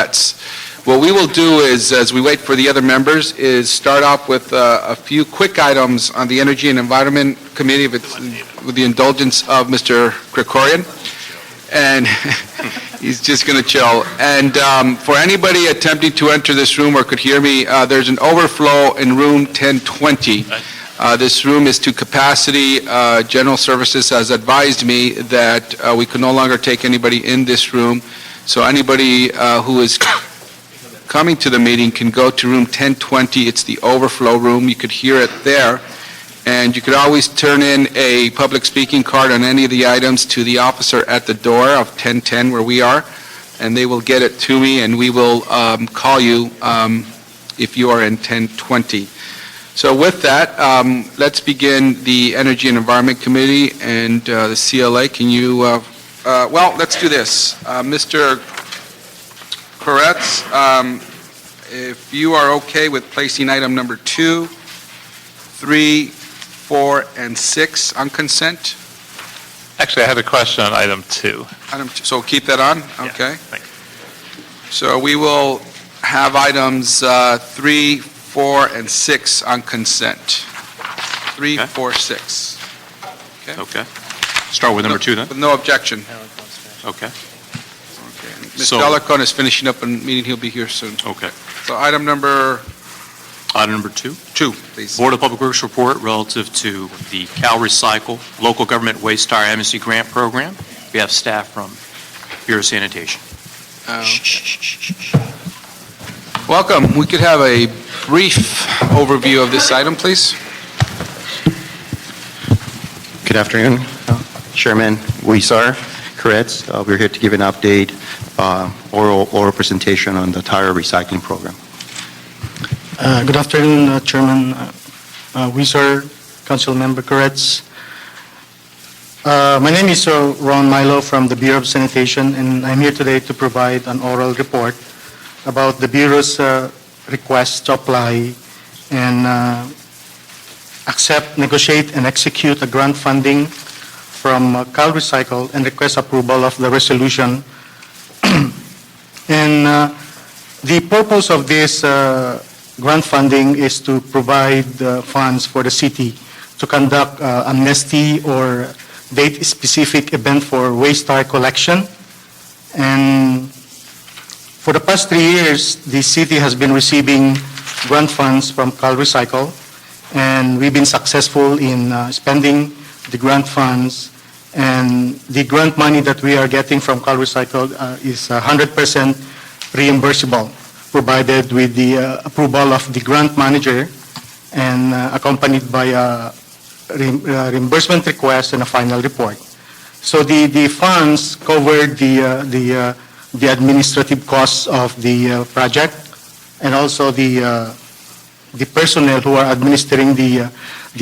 Koretz. What we will do is, as we wait for the other members, is start off with a few quick items on the Energy and Environment Committee, with the indulgence of Mr. Krikorian. And he's just going to chill. And for anybody attempting to enter this room or could hear me, there's an overflow in room 1020. This room is to capacity. General Services has advised me that we can no longer take anybody in this room. So anybody who is coming to the meeting can go to room 1020. It's the overflow room. You could hear it there. And you could always turn in a public speaking card on any of the items to the officer at the door of 1010 where we are, and they will get it to me, and we will call you if you are in 1020. So with that, let's begin the Energy and Environment Committee and the CLA. Can you, well, let's do this. Mr. Koretz, if you are okay with placing item number 2, 3, 4, and 6 on consent? Actually, I had a question on item 2. So keep that on? Okay. Yeah, thank you. So we will have items 3, 4, and 6 on consent. 3, Okay. 4, 6. Okay. Start with number 2 then? With no objection. Okay. Okay. Mr. So- Alarcon is finishing up a meeting. He'll be here soon. Okay. So item number Item number 2, 2, please. Board of Public Works report relative to the Cal Recycle Local Government Waste Tire Amnesty Grant Program. We have staff from Bureau of Sanitation. Welcome. We could have a brief overview of this item, please. Good afternoon, Chairman Huizar, Koretz. We're here to give an update, oral presentation on the tire recycling program. Good afternoon, Chairman Huizar, Council Member Koretz. My name is Ron Milo from the Bureau of Sanitation, and I'm here today to provide an oral report about the Bureau's request to apply and accept, negotiate, and execute a grant funding from Cal Recycle and request approval of the resolution. And the purpose of this grant funding is to provide funds for the city to conduct amnesty or date-specific event for waste tire collection. And for the past 3 years, the city has been receiving grant funds from Cal Recycle, and we've been successful in spending the grant funds. And the grant money that we are getting from Cal Recycle is 100% reimbursable, provided with the approval of the grant manager and accompanied by a reimbursement request and a final report. So the funds covered the administrative costs of the project, and also the personnel who are administering the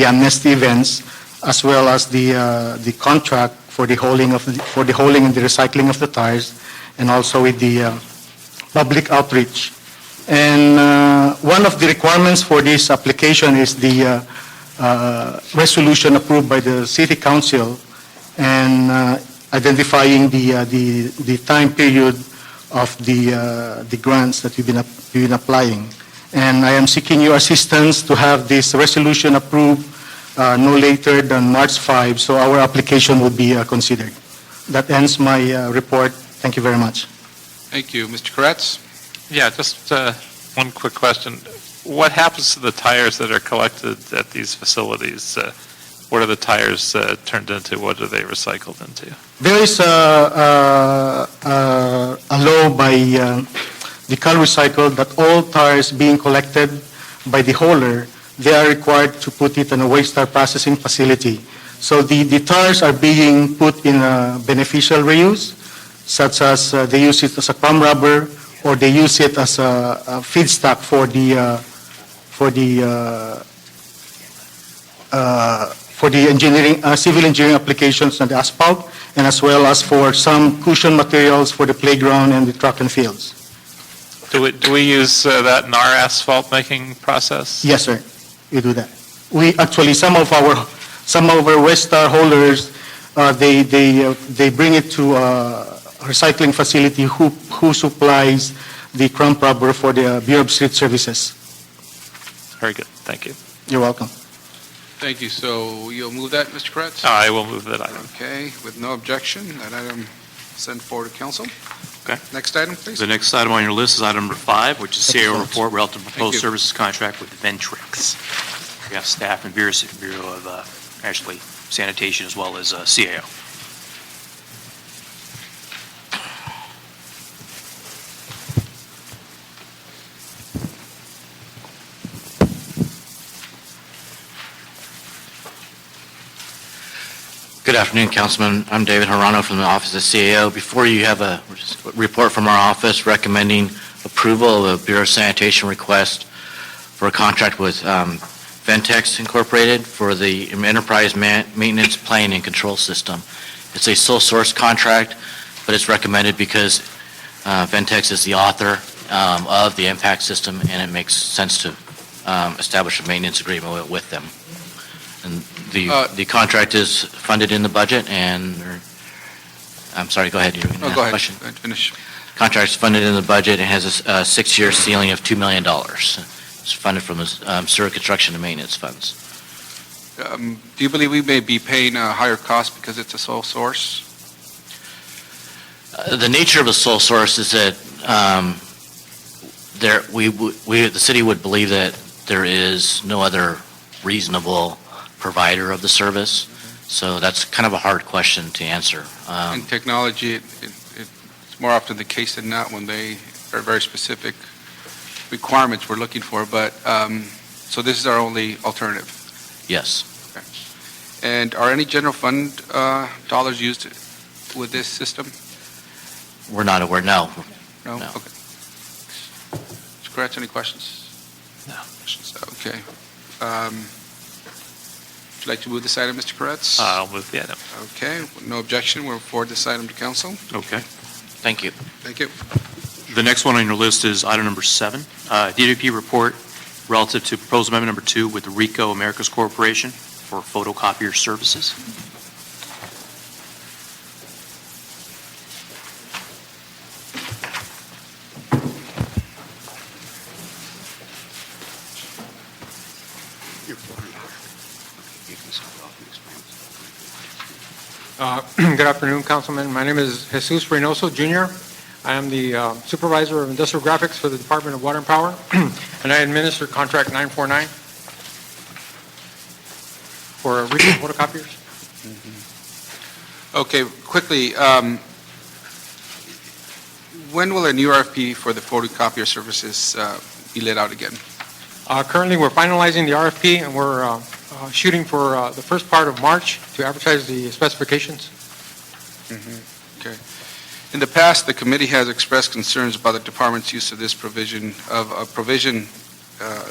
amnesty events, as well as the contract for the hauling and the recycling of the tires, and also with the public outreach. And one of the requirements for this application is the resolution approved by the City Council, and identifying the time period of the grants that we've been applying. And I am seeking your assistance to have this resolution approved no later than March 5, so our application will be considered. That ends my report. Thank you very much. Thank you. Mr. Koretz? Yeah, just one quick question. What happens to the tires that are collected at these facilities? What are the tires turned into? What are they recycled into? There is a law by the Cal Recycle that all tires being collected by the hauler, they are required to put it in a waste tire processing facility. So the tires are being put in a beneficial reuse, such as they use it as a crumb rubber, or they use it as a feedstock for the engineering, civil engineering applications on the asphalt, and as well as for some cushion materials for the playground and the track and fields. Do we use that in our asphalt making process? Yes, sir, we do that. We actually, some of our waste tire haulers, they bring it to a recycling facility who supplies the Crown Proper for the Bureau of Street Services. Very good, thank you. You're welcome. Thank you. So you'll move that, Mr. Kretz? I will move that item. Okay, with no objection, that item sent forward to council. Okay. Next item, please. The next item on your list is item number 5, which is CAO Excellent. report relative to Thank proposed you. services contract with Ventrix. We have staff from Bureau of, actually, Sanitation as well as CAO. Good afternoon, Councilman. I'm David Harano from the Office of CAO. Before you have a report from our office recommending approval of a Bureau of Sanitation request for a contract with Ventrix Incorporated for the Enterprise Maintenance Planning and Control System. It's a sole source contract, but it's recommended because Ventrix is the author of the impact system, and it makes sense to establish a maintenance agreement with them. And the contract is funded in the budget, and, I'm sorry, go ahead. You No, go ahead. Finish. Contract's funded in the budget and has a 6-year ceiling of $2 million. It's funded from the sewer construction and maintenance funds. Do you believe we may be paying a higher cost because it's a sole source? The nature of a sole source is that the city would believe that there is no other reasonable provider of the service, so that's kind of a hard question to answer. In technology, it's more often the case than not when they are very specific requirements we're looking for, but, so this is our only alternative. Yes. And are any general fund dollars used with this system? We're not aware, no. No? No. Okay. Mr. Kretz, any questions? No. Questions? Okay. Would you like to move this item, Mr. Kretz? I'll move the item. Okay, with no objection, we'll forward this item to council. Okay. Thank you. Thank you. The next one on your list is item number 7, DWP report relative to proposed amendment number 2 with the RICO Americas Corporation for photocopier services. Good afternoon, Councilman. My name is Jesus Reynoso, Jr. I am the Supervisor of Industrial Graphics for the Department of Water and Power, and I administer Contract 949 for RICO photocopiers. Okay, quickly, when will a new RFP for the photocopier services be let out again? Currently, we're finalizing the RFP, and we're shooting for the first part of March to advertise the specifications. Okay. In the past, the committee has expressed concerns about the department's use of this provision,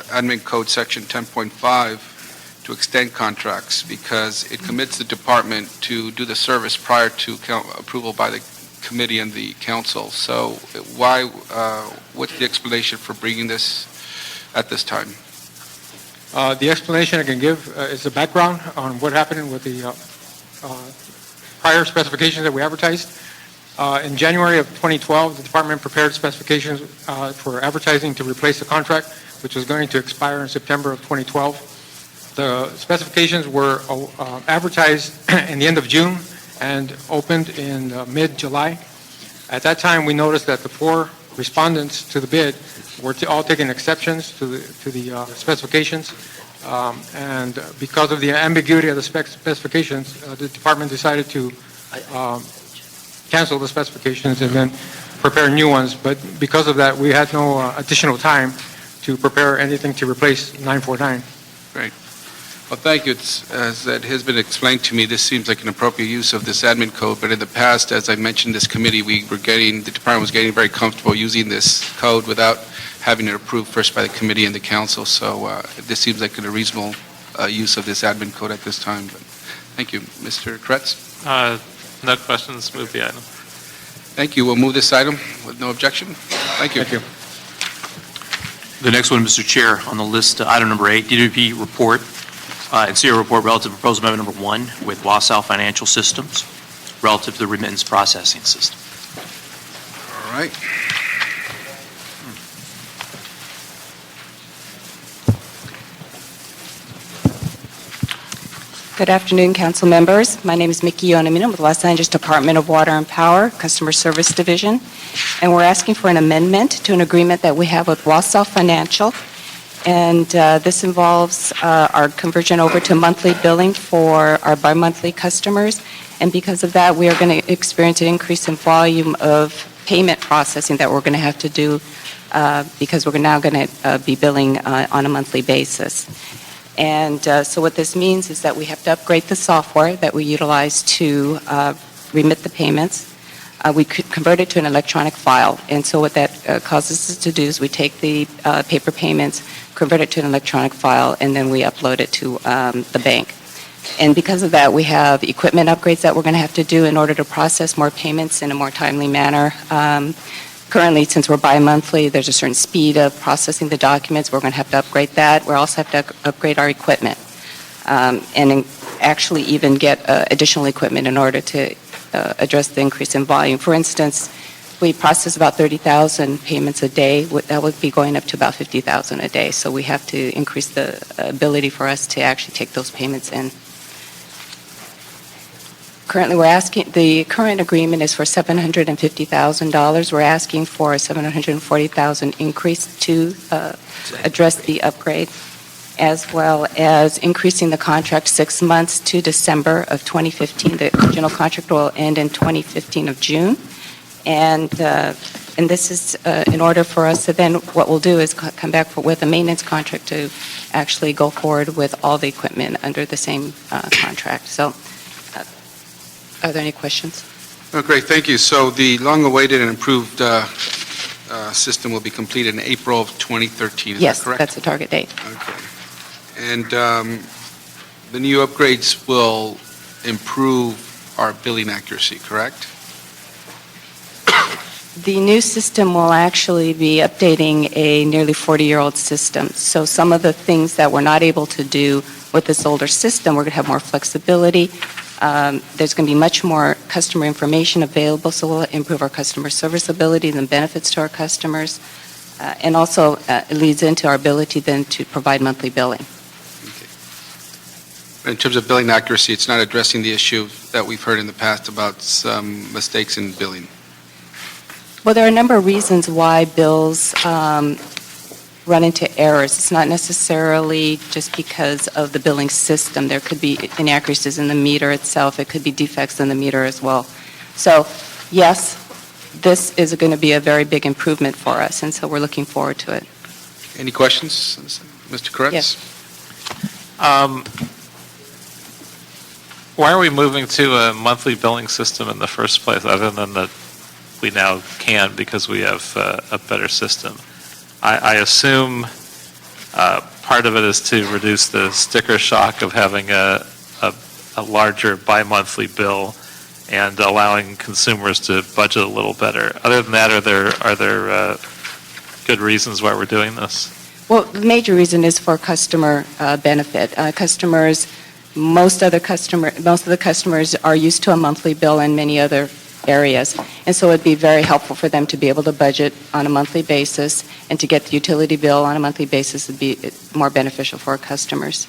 Admin Code Section 10.5, to extend contracts because it commits the department to do the service prior to approval by the committee and the council. So what's the explanation for bringing this at this time? The explanation I can give is a background on what happened with the prior specifications that we advertised. In January of 2012, the department prepared specifications for advertising to replace the contract, which was going to expire in September of 2012. The specifications were advertised in the end of June and opened in mid-July. At that time, we noticed that the 4 respondents to the bid were all taking exceptions to the specifications, and because of the ambiguity of the specifications, the department decided to cancel the specifications and then prepare new ones. But because of that, we had no additional time to prepare anything to replace 949. Great. Well, thank you. As it has been explained to me, this seems like an appropriate use of this admin code, but in the past, as I mentioned this committee, the department was getting very comfortable using this code without having it approved first by the committee and the council, so this seems like a reasonable use of this admin code at this time. But thank you. Mr. Kretz? No questions, move the item. Thank you. We'll move this item with no objection. Thank you. Thank you. The next one, Mr. Chair, on the list, item number 8, DWP report and CAO report relative to proposed amendment number 1 with Wausau Financial Systems relative to the remittance processing system. All right. Good afternoon, council members. My name is Mickey Yonamina with Los Angeles Department of Water and Power, Customer Service Division, and we're asking for an amendment to an agreement that we have with Wausau Financial, and this involves our conversion over to monthly billing for our bi-monthly customers, and because of that, we are going to experience an increase in volume of payment processing that we're going to have to do because we're now going to be billing on a monthly basis. And so what this means is that we have to upgrade the software that we utilize to remit the payments. We could convert it to an electronic file. And so what that causes us to do is we take the paper payments, convert it to an electronic file, and then we upload it to the bank. And because of that, we have equipment upgrades that we're going to have to do in order to process more payments in a more timely manner. Currently, since we're bi-monthly, there's a certain speed of processing the documents. We're going to have to upgrade that. We'll also have to upgrade our equipment and actually even get additional equipment in order to address the increase in volume. For instance, we process about 30,000 payments a day. That would be going up to about 50,000 a day. So we have to increase the ability for us to actually take those payments in. Currently, the current agreement is for $750,000. We're asking for a $740,000 increase to address the upgrade, as well as increasing the contract 6 months to December of 2015. The original contract will end in 2015 of June. And this is in order for us to then, what we'll do is come back with a maintenance contract to actually go forward with all the equipment under the same contract. So are there any questions? Oh, great, thank you. So the long-awaited and improved system will be completed in April of 2013, is that correct? Yes, that's the target date. Okay. And the new upgrades will improve our billing accuracy, correct? The new system will actually be updating a nearly 40-year-old system. So some of the things that we're not able to do with this older system, we're going to have more flexibility. There's going to be much more customer information available, so we'll improve our customer service ability and benefits to our customers. And also, it leads into our ability then to provide monthly billing. Okay. In terms of billing accuracy, it's not addressing the issue that we've heard in the past about some mistakes in billing. Well, there are a number of reasons why bills run into errors. It's not necessarily just because of the billing system. There could be inaccuracies in the meter itself. It could be defects in the meter as well. So, yes, this is going to be a very big improvement for us, and so we're looking forward to it. Any questions, Mr. Koretz? Yes. Why are we moving to a monthly billing system in the first place, other than that we now can because we have a better system? I assume part of it is to reduce the sticker shock of having a larger bi-monthly bill and allowing consumers to budget a little better. Other than that, are there good reasons why we're doing this? Well, the major reason is for customer benefit. Most of the customers are used to a monthly bill in many other areas, and so it'd be very helpful for them to be able to budget on a monthly basis, and to get the utility bill on a monthly basis would be more beneficial for our customers.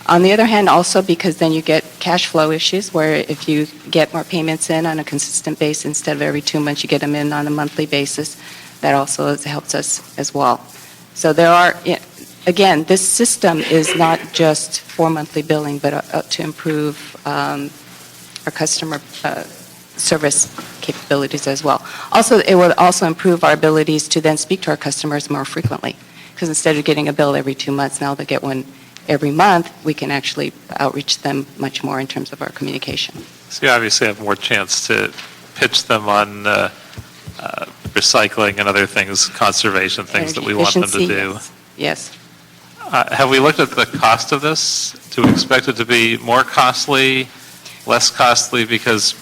On the other hand, also because then you get cash flow issues, where if you get more payments in on a consistent basis instead of every 2 months, you get them in on a monthly basis, that also helps us as well. So there are, again, this system is not just for monthly billing, but to improve our customer service capabilities as well. Also, it will also improve our abilities to then speak to our customers more frequently, because instead of getting a bill every 2 months, now they get one every month. We can actually outreach them much more in terms of our communication. So you obviously have more chance to pitch them on recycling and other things, conservation things that we want them to do. Yes. Have we looked at the cost of this? Do we expect it to be more costly, less costly because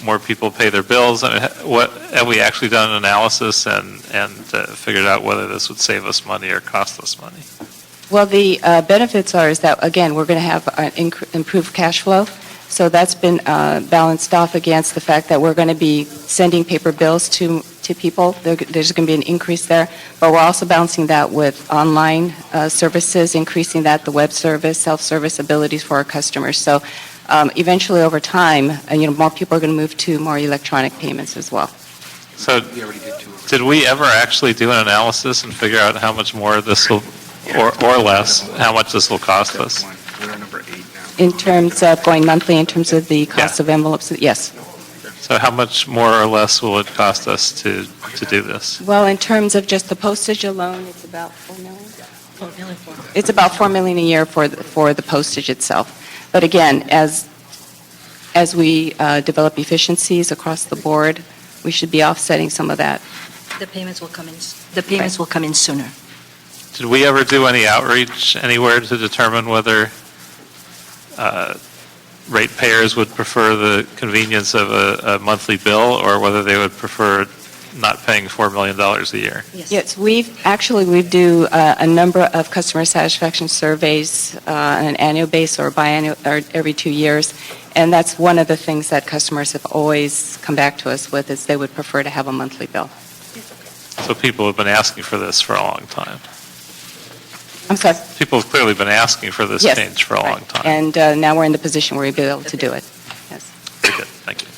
more people pay their bills? I mean, have we actually done an analysis and figured out whether this would save us money or cost us money? Well, the benefits is that, again, we're going to have an improved cash flow. So that's been balanced off against the fact that we're going to be sending paper bills to to people. There's going to be an increase there, but we're also balancing that with online services, increasing that, the web service, self-service abilities for our customers. So eventually, over time, more people are going to move to more electronic payments as well. So did we ever actually do an analysis and figure out how much more this will, or less, how much this will cost us? We're on number 8 now. In terms of going monthly, in terms of the cost Yeah. of envelopes, yes. So how much more or less will it cost us to do this? Well, in terms of just the postage alone, it's about 4 million? It's about 4 million a year for the postage itself. But again, as we develop efficiencies across the board, we should be offsetting some of that. The payments will come in, the payments will come in sooner. Did we ever do any outreach anywhere to determine whether ratepayers would prefer the convenience of a monthly bill or whether they would prefer not paying $4 million a year? Yes, we do a number of customer satisfaction surveys on an annual basis or biannual, or every 2 years, and that's one of the things that customers have always come back to us with, is they would prefer to have a monthly bill. So people have been asking for this for a long time. I'm sorry. People have clearly been asking for this Yes, change for a long time. And now we're in the position where we'll be able to do it. Yes. Very good, thank you.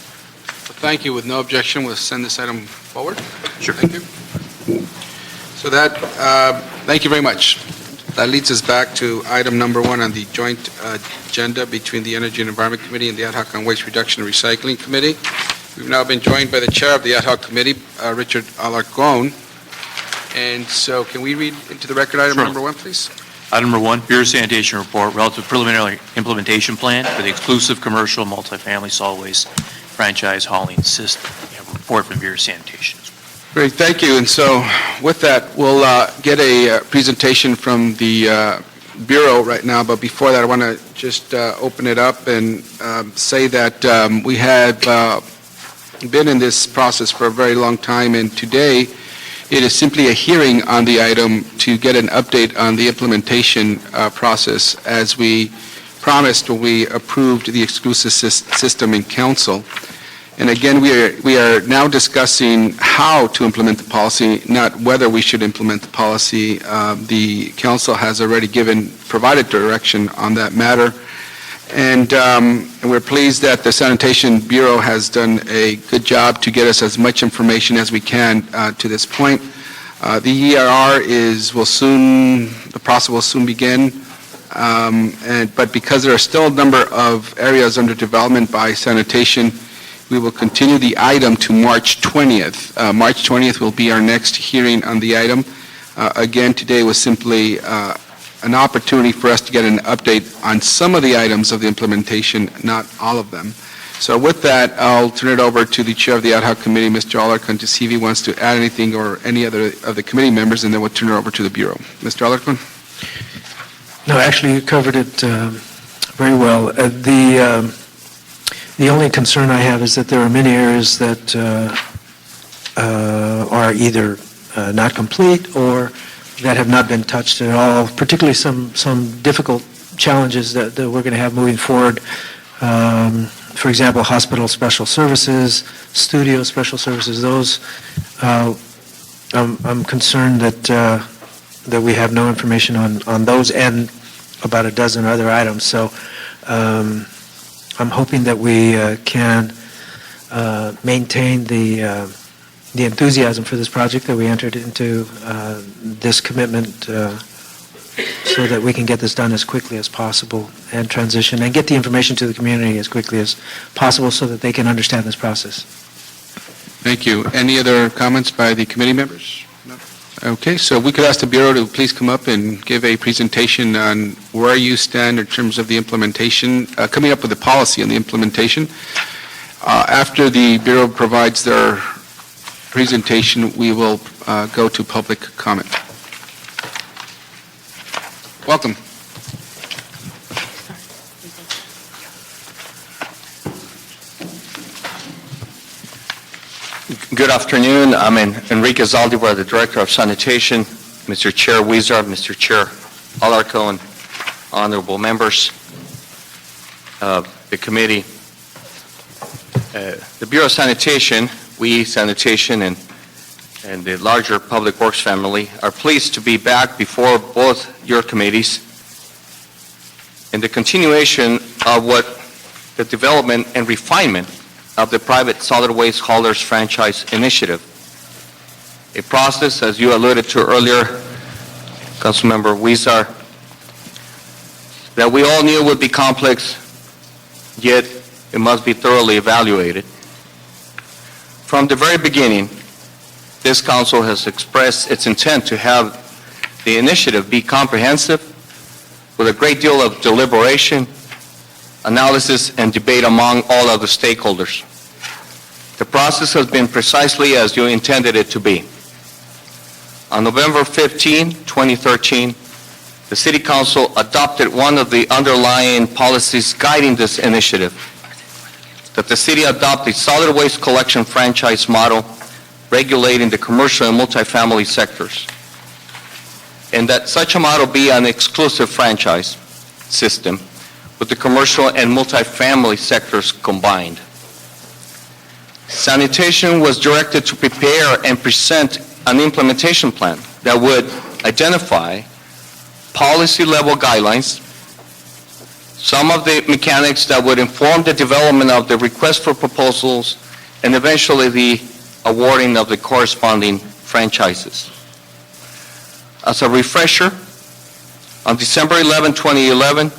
Thank you. With no objection, we'll send this item forward. Sure. Thank you. So that, thank you very much. That leads us back to item number 1 on the joint agenda between the Energy and Environment Committee and the Ad hoc on Waste Reduction and Recycling Committee. We've now been joined by the Chair of the Ad hoc Committee, Richard Alarcon. And so can we read into the record item Sure. number 1, please? Item number 1, Bureau of Sanitation report relative to preliminary implementation plan for the exclusive commercial multifamily solid waste franchise hauling system. We have a report from Bureau of Sanitation. Great, thank you. And so with that, we'll get a presentation from the Bureau right now, but before that, I want to just open it up and say that we have been in this process for a very long time, and today it is simply a hearing on the item to get an update on the implementation process, as we promised when we approved the exclusive system in council. And again, we are now discussing how to implement the policy, not whether we should implement the policy. The council has already provided direction on that matter. And we're pleased that the Sanitation Bureau has done a good job to get us as much information as we can to this point. The ERR the process will soon begin. But because there are still a number of areas under development by Sanitation, we will continue the item to March 20th. March 20th will be our next hearing on the item. Again, today was simply an opportunity for us to get an update on some of the items of the implementation, not all of them. So with that, I'll turn it over to the Chair of the Ad hoc Committee, Mr. Alarcon, to see if he wants to add anything, or any other of the committee members, and then we'll turn it over to the Bureau. Mr. Alarcon? No, actually, you covered it very well. The only concern I have is that there are many areas that are either not complete or that have not been touched at all, particularly some difficult challenges that we're going to have moving forward. For example, hospital special services, studio special services, those, I'm concerned that we have no information on those and about a dozen other items. So I'm hoping that we can maintain the enthusiasm for this project, that we entered into this commitment so that we can get this done as quickly as possible and transition and get the information to the community as quickly as possible so that they can understand this process. Thank you. Any other comments by the committee members? No? Okay, so we could ask the Bureau to please come up and give a presentation on where you stand in terms of the implementation, coming up with a policy on the implementation. After the Bureau provides their presentation, we will go to public comment. Welcome. Good afternoon. I'm Enrique Zaldivar, the Director of Sanitation. Mr. Chair Weezer, Mr. Chair Alarcon, honorable members of the committee. The Bureau of Sanitation, Sanitation, and and the larger Public Works family are pleased to be back before both your committees in the continuation of what the development and refinement of the private solid waste haulers franchise initiative. A process, as you alluded to earlier, Councilmember Huizar, that we all knew would be complex, yet it must be thoroughly evaluated. From the very beginning, this council has expressed its intent to have the initiative be comprehensive with a great deal of deliberation, analysis, and debate among all of the stakeholders. The process has been precisely as you intended it to be. On November 15, 2013, the City Council adopted one of the underlying policies guiding this initiative, that the city adopt a solid waste collection franchise model regulating the commercial and multifamily sectors, and that such a model be an exclusive franchise system with the commercial and multifamily sectors combined. Sanitation was directed to prepare and present an implementation plan that would identify policy-level guidelines, some of the mechanics that would inform the development of the request for proposals, and eventually the awarding of the corresponding franchises. As a refresher, on December 11, 2011,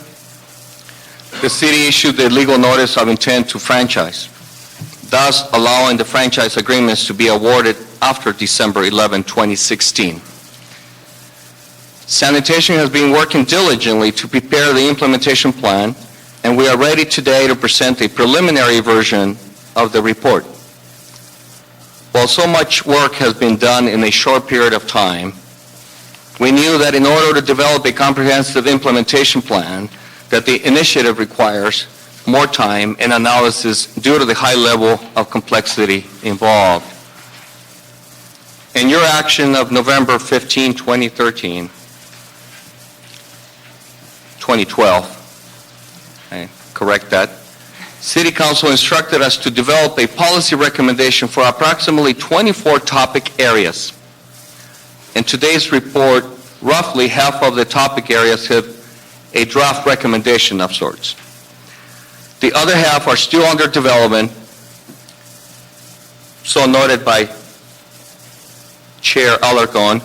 the city issued the legal notice of intent to franchise, thus allowing the franchise agreements to be awarded after December 11, 2016. Sanitation has been working diligently to prepare the implementation plan, and we are ready today to present a preliminary version of the report. While so much work has been done in a short period of time, we knew that in order to develop a comprehensive implementation plan, that the initiative requires more time and analysis due to the high level of complexity involved. In your action of November 15, 2012, I correct that, City Council instructed us to develop a policy recommendation for approximately 24 topic areas. In today's report, roughly half of the topic areas have a draft recommendation of sorts. The other half are still under development, so noted by Chair Alarcon,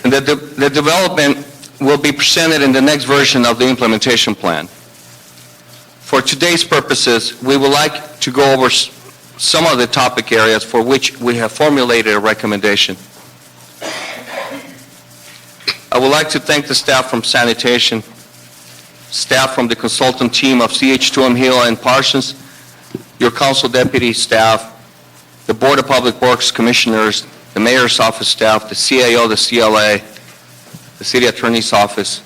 and that the development will be presented in the next version of the implementation plan. For today's purposes, we would like to go over some of the topic areas for which we have formulated a recommendation. I would like to thank the staff from Sanitation, staff from the consultant team of CH2M Hill and Parsons, your council deputy staff, the Board of Public Works commissioners, the mayor's office staff, the CAO, the CLA, the city attorney's office,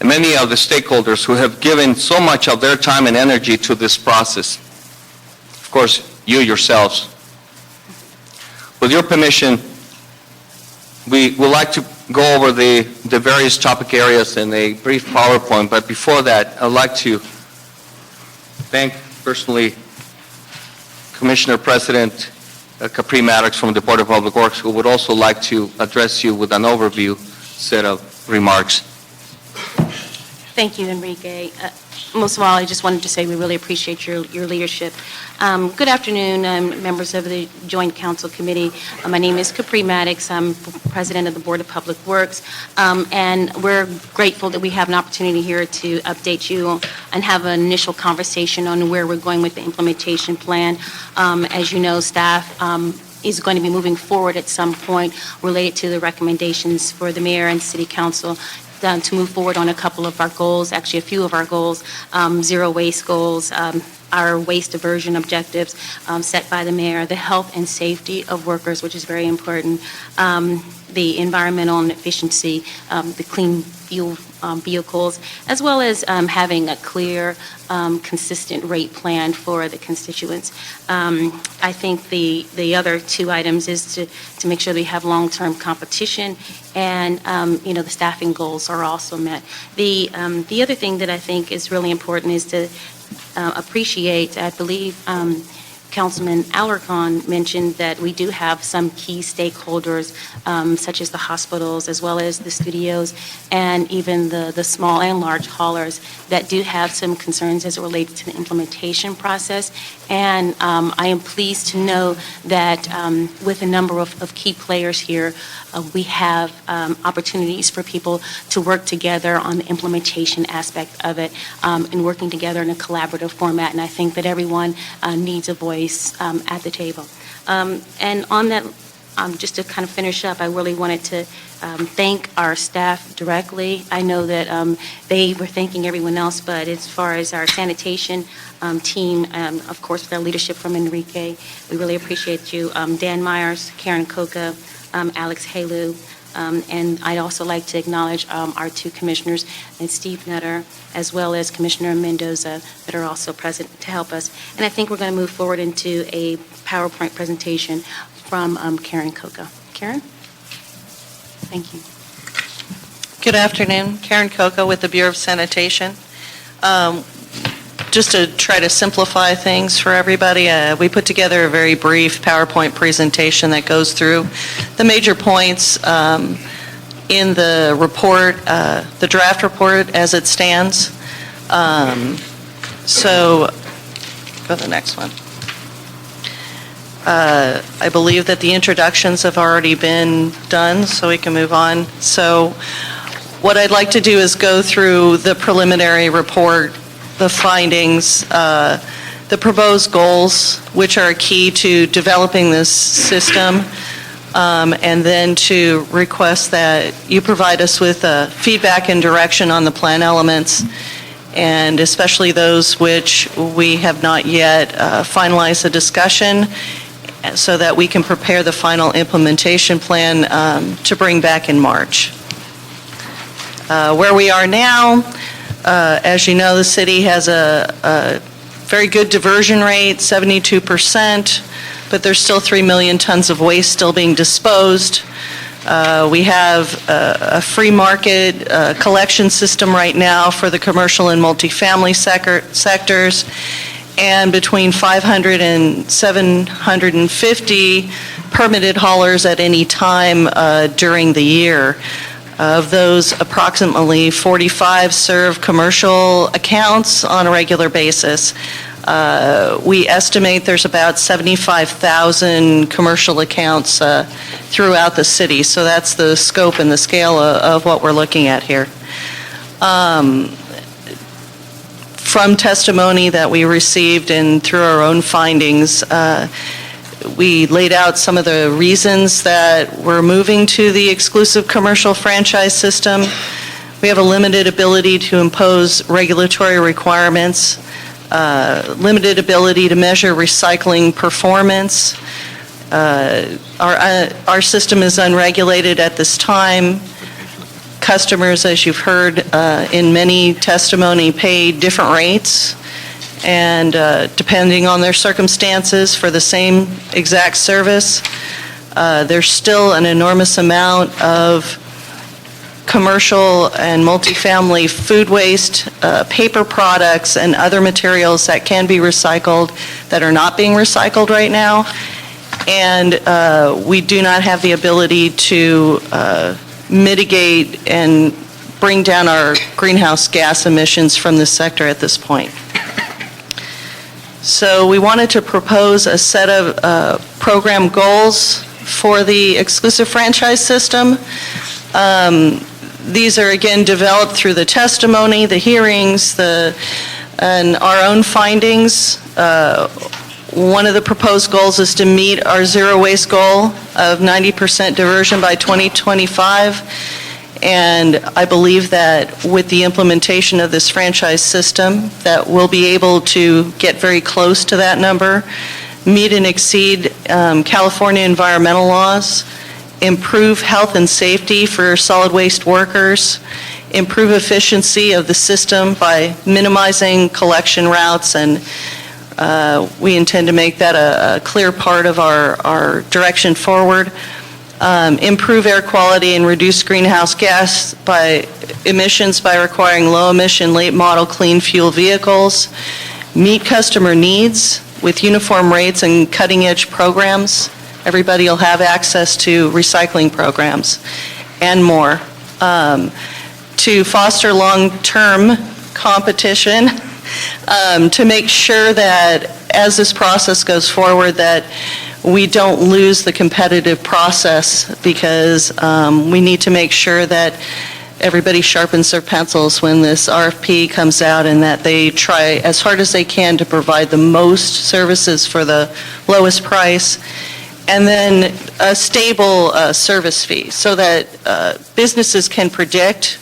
and many of the stakeholders who have given so much of their time and energy to this process. Of course, you yourselves. With your permission, we would like to go over the various topic areas in a brief PowerPoint, but before that, I'd like to thank personally Commissioner President Capri Maddox from the Board of Public Works, who would also like to address you with an overview set of remarks. Thank you, Enrique. Most of all, I just wanted to say we really appreciate your leadership. Good afternoon, members of the Joint Council Committee. My name is Capri Maddox. I'm President of the Board of Public Works, and we're grateful that we have an opportunity here to update you and have an initial conversation on where we're going with the implementation plan. As you know, staff is going to be moving forward at some point related to the recommendations for the mayor and city council to move forward on a couple of our goals, actually a few of our goals, zero waste goals, our waste diversion objectives set by the mayor, the health and safety of workers, which is very important, the environmental and efficiency, the clean fuel vehicles, as well as having a clear, consistent rate plan for the constituents. I think the other two items is to make sure we have long-term competition and, the staffing goals are also met. The other thing that I think is really important is to appreciate, I believe, Councilman Alarcon mentioned that we do have some key stakeholders, such as the hospitals, as well as the studios, and even the small and large haulers that do have some concerns as it relates to the implementation process. And I am pleased to know that with a number of key players here, we have opportunities for people to work together on the implementation aspect of it and working together in a collaborative format. And I think that everyone needs a voice at the table. And on that, just to kind of finish up, I really wanted to thank our staff directly. I know that they were thanking everyone else, but as far as our sanitation team, of course, with our leadership from Enrique, we really appreciate you. Dan Myers, Karen Coca, Alex Halu, and I'd also like to acknowledge our two commissioners, and Steve Nutter, as well as Commissioner Mendoza, that are also present to help us. And I think we're going to move forward into a PowerPoint presentation from Karen Coca. Karen? Thank you. Good afternoon. Karen Coca with the Bureau of Sanitation. Just to try to simplify things for everybody, we put together a very brief PowerPoint presentation that goes through the major points in the report, the draft report as it stands. So, go to the next one. I believe that the introductions have already been done, so we can move on. So, what I'd like to do is go through the preliminary report, the findings, the proposed goals, which are key to developing this system, and then to request that you provide us with feedback and direction on the plan elements, and especially those which we have not yet finalized the discussion, so that we can prepare the final implementation plan to bring back in March. Where we are now, as you know, the city has a very good diversion rate, 72%, but there's still 3 million tons of waste still being disposed. We have a free market collection system right now for the commercial and multifamily sectors, and between 500 and 750 permitted haulers at any time during the year. Of those, approximately 45 serve commercial accounts on a regular basis. We estimate there's about 75,000 commercial accounts throughout the city, so that's the scope and the scale of what we're looking at here. From testimony that we received and through our own findings, we laid out some of the reasons that we're moving to the exclusive commercial franchise system. We have a limited ability to impose regulatory requirements, limited ability to measure recycling performance. Our system is unregulated at this time. Customers, as you've heard in many testimony, pay different rates, and depending on their circumstances for the same exact service. There's still an enormous amount of commercial and multifamily food waste, paper products, and other materials that can be recycled that are not being recycled right now. And we do not have the ability to mitigate and bring down our greenhouse gas emissions from this sector at this point. So we wanted to propose a set of program goals for the exclusive franchise system. These are again developed through the testimony, the hearings, and our own findings. One of the proposed goals is to meet our zero waste goal of 90% diversion by 2025. And I believe that with the implementation of this franchise system, that we'll be able to get very close to that number, meet and exceed California environmental laws, improve health and safety for solid waste workers, improve efficiency of the system by minimizing collection routes, and we intend to make that a clear part of our direction forward. Improve air quality and reduce greenhouse gas emissions by requiring low-emission, late-model clean fuel vehicles. Meet customer needs with uniform rates and cutting-edge programs. Everybody will have access to recycling programs and more. To foster long-term competition, to make sure that as this process goes forward, that we don't lose the competitive process, because we need to make sure that everybody sharpens their pencils when this RFP comes out, and that they try as hard as they can to provide the most services for the lowest price. And then a stable service fee, so that businesses can predict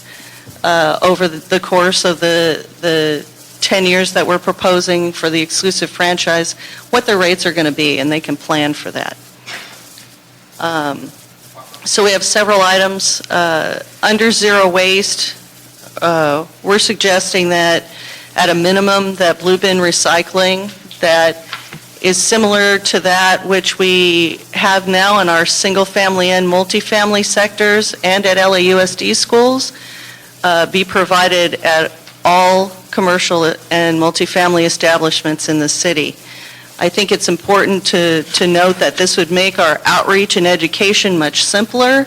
over the course of the 10 years that we're proposing for the exclusive franchise what the rates are going to be, and they can plan for that. So we have several items. Under zero waste, we're suggesting that at a minimum that blue bin recycling that is similar to that which we have now in our single-family and multifamily sectors and at LAUSD schools be provided at all commercial and multifamily establishments in the city. I think it's important to note that this would make our outreach and education much simpler.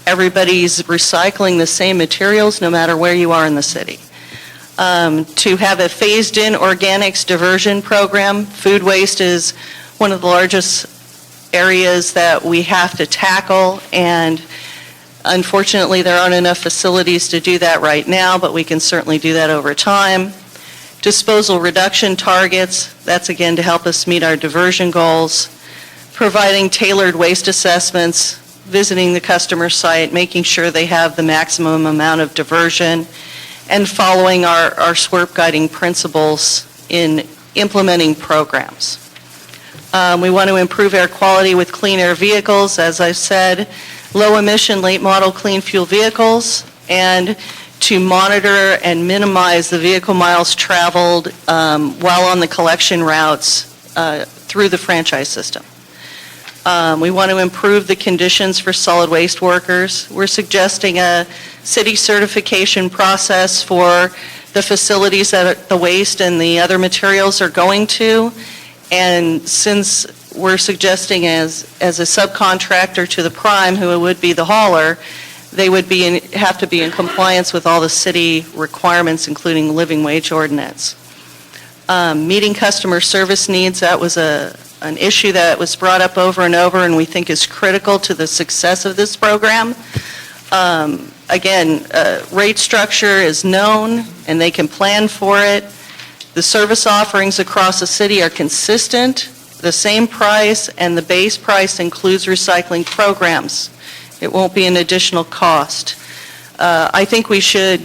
Everybody's recycling the same materials no matter where you are in the city. To have a phased-in organics diversion program. Food waste is one of the largest areas that we have to tackle, and unfortunately there aren't enough facilities to do that right now, but we can certainly do that over time. Disposal reduction targets, that's again to help us meet our diversion goals. Providing tailored waste assessments, visiting the customer site, making sure they have the maximum amount of diversion, and following our SWRP guiding principles in implementing programs. We want to improve air quality with clean air vehicles, as I've said, low emission, late model clean fuel vehicles, and to monitor and minimize the vehicle miles traveled while on the collection routes through the franchise system. We want to improve the conditions for solid waste workers. We're suggesting a city certification process for the facilities that the waste and the other materials are going to. And since we're suggesting as a subcontractor to the prime, who would be the hauler, they would have to be in compliance with all the city requirements, including living wage ordinance. Meeting customer service needs, that was an issue that was brought up over and over, and we think is critical to the success of this program. Again, rate structure is known, and they can plan for it. The service offerings across the city are consistent, the same price, and the base price includes recycling programs. It won't be an additional cost. I think we should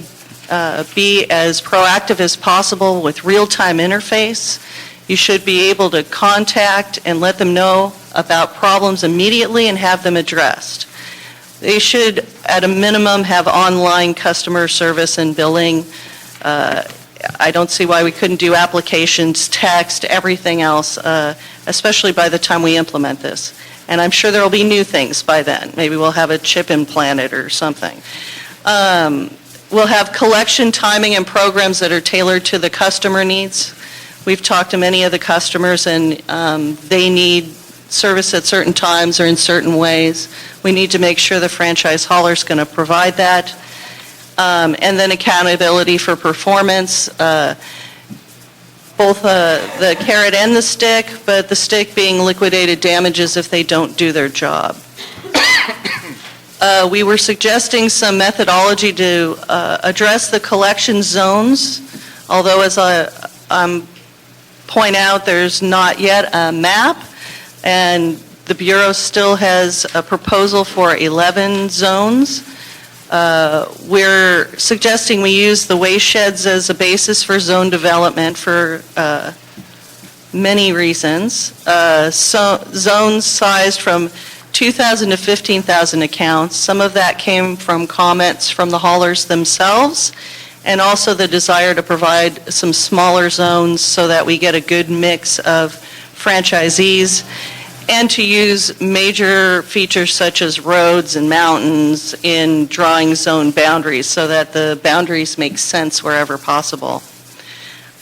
be as proactive as possible with real-time interface. You should be able to contact and let them know about problems immediately and have them addressed. They should, at a minimum, have online customer service and billing. I don't see why we couldn't do applications, text, everything else, especially by the time we implement this. And I'm sure there will be new things by then. Maybe we'll have a chip implanted or something. We'll have collection timing and programs that are tailored to the customer needs. We've talked to many of the customers, and they need service at certain times or in certain ways. We need to make sure the franchise hauler is going to provide that. And then accountability for performance, both the carrot and the stick, but the stick being liquidated damages if they don't do their job. We were suggesting some methodology to address the collection zones, although as I point out, there's not yet a map, and the Bureau still has a proposal for 11 zones. We're suggesting we use the waste sheds as a basis for zone development for many reasons. Zones sized from 2,000 to 15,000 accounts. Some of that came from comments from the haulers themselves, and also the desire to provide some smaller zones so that we get a good mix of franchisees, and to use major features such as roads and mountains in drawing zone boundaries so that the boundaries make sense wherever possible.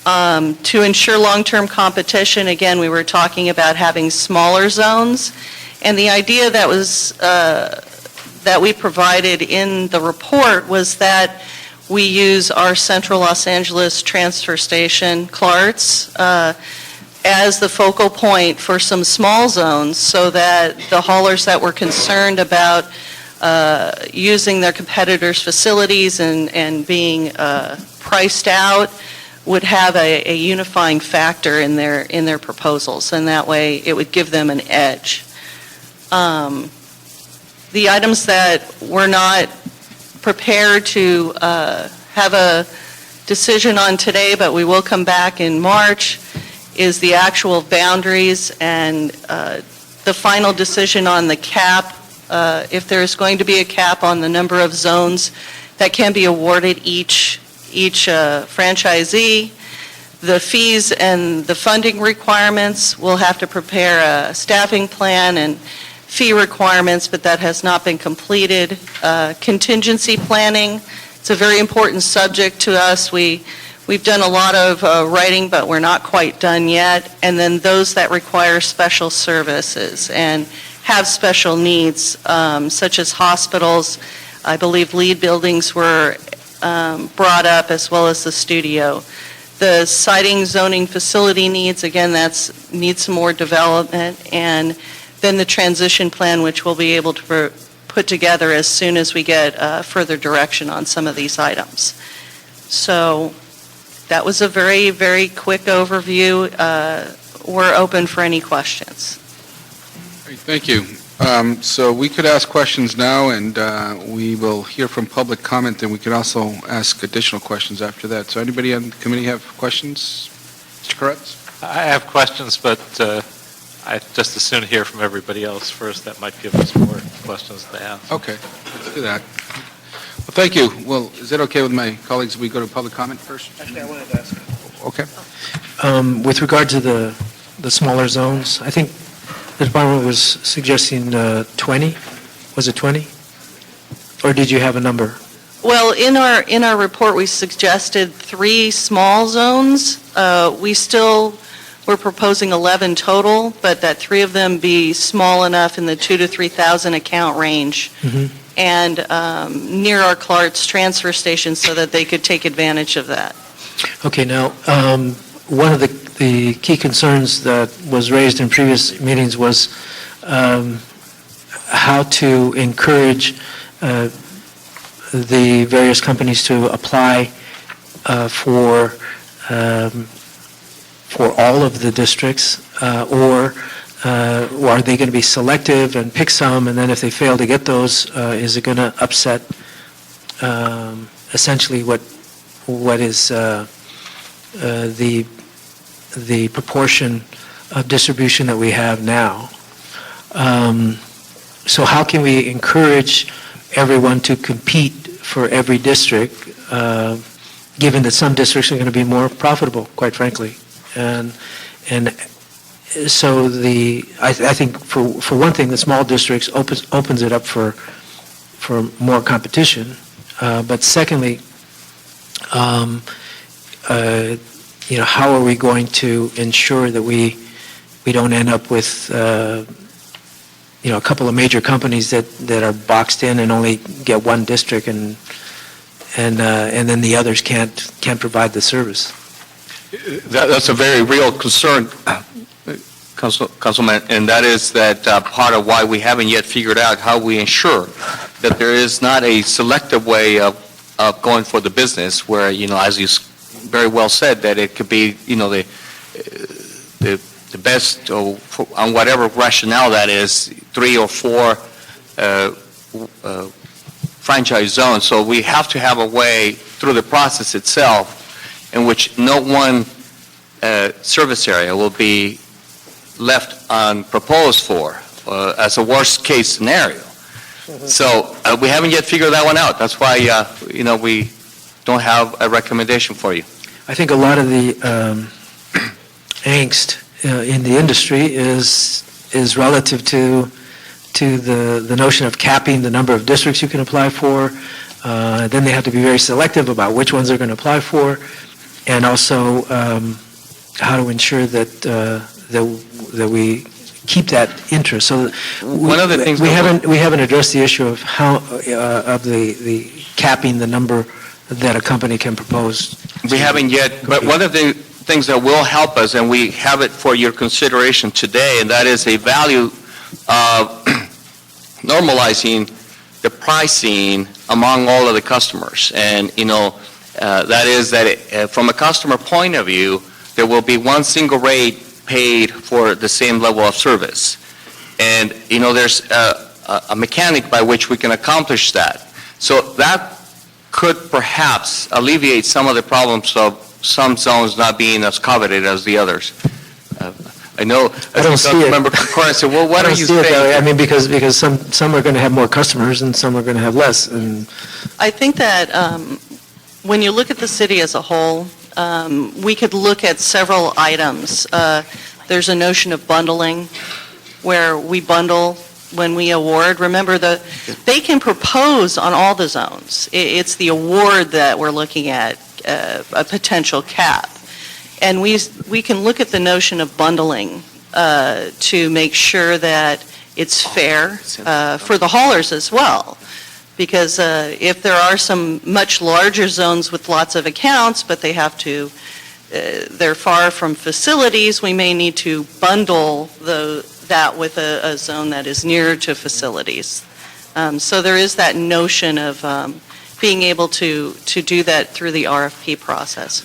To ensure long-term competition, again, we were talking about having smaller zones, and the idea that was, that we provided in the report was that we use our Central Los Angeles transfer station, CLARTS, as the focal point for some small zones so that the haulers that were concerned about using their competitors' facilities and being priced out would have a unifying factor in their proposals, and that way it would give them an edge. The items that we're not prepared to have a decision on today, but we will come back in March, is the actual boundaries and the final decision on the cap, if there is going to be a cap on the number of zones that can be awarded each franchisee, the fees and the funding requirements. We'll have to prepare a staffing plan and fee requirements, but that has not been completed. Contingency planning, it's a very important subject to us. We've done a lot of writing, but we're not quite done yet. And then those that require special services and have special needs, such as hospitals. I believe lead buildings were brought up, as well as the studio. The siting zoning facility needs, again, needs some more development. And then the transition plan, which we'll be able to put together as soon as we get further direction on some of these items. So that was a very, very quick overview. We're open for any questions. Great, thank you. So we could ask questions now, and we will hear from public comment, and we could also ask additional questions after that. So anybody on the committee have questions? Mr. Koretz? I have questions, but I just as soon hear from everybody else first. That might give us more questions to ask. Okay, let's do that. Well, thank you. Well, is it okay with my colleagues if we go to public comment first? Actually, I wanted to ask. Okay. With regard to the smaller zones, I think the department was suggesting 20. Was it 20? Or did you have a number? Well, in our report, we suggested 3 small zones. We're proposing 11 total, but that 3 of them be small enough in the 2,000 to 3,000 account range, and near our CLARTS transfer station so that they could take advantage of that. Okay, now, one of the key concerns that was raised in previous meetings was how to encourage the various companies to apply for all of the districts, or are they going to be selective and pick some, and then if they fail to get those, is it going to upset essentially what is the proportion of distribution that we have now? So how can we encourage everyone to compete for every district, given that some districts are going to be more profitable, quite frankly? And so I think for one thing, the small districts opens it up for more competition. But secondly, how are we going to ensure that we don't end up with a couple of major companies that are boxed in and only get one district, and then the others can't provide the service? That's a very real concern, Councilman, and that is that part of why we haven't yet figured out how we ensure that there is not a selective way of going for the business where, as you very well said, that it could be, the best, or on whatever rationale that is, 3 or 4 franchise zones. So we have to have a way through the process itself in which no one service area will be left unproposed for as a worst-case scenario. So we haven't yet figured that one out. That's why, we don't have a recommendation for you. I think a lot of the angst in the industry is relative to the notion of capping the number of districts you can apply for. Then they have to be very selective about which ones they're going to apply for. and also how to ensure that we keep that interest. So One of the things we that haven't addressed the issue of how of the capping the number that a company can propose. We haven't yet, but one of the things that will help us, and we have it for your consideration today, and that is a value of normalizing the pricing among all of the customers. And, that is that from a customer point of view, there will be one single rate paid for the same level of service. And, there's a mechanic by which we can accomplish that. So that could perhaps alleviate some of the problems of some zones not being as coveted as the others. I know, I don't see it. Member Corcoran said, well, what I are don't you see it that way. I saying? mean, because some are going to have more customers and some are going to have less, and I think that when you look at the city as a whole, we could look at several items. There's a notion of bundling, where we bundle when we award. Remember, they can propose on all the zones. It's the award that we're looking at, a potential cap. And we can look at the notion of bundling to make sure that it's fair for the haulers as well. Because if there are some much larger zones with lots of accounts, but they're far from facilities, we may need to bundle that with a zone that is nearer to facilities. So there is that notion of being able to do that through the RFP process.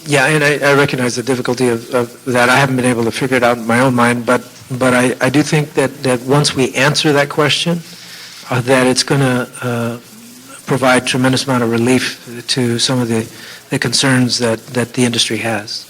yeah, and I recognize the difficulty of that. I haven't been able to figure it out in my own mind, but I do think that once we answer that question, that it's going to provide tremendous amount of relief to some of the concerns that the industry has.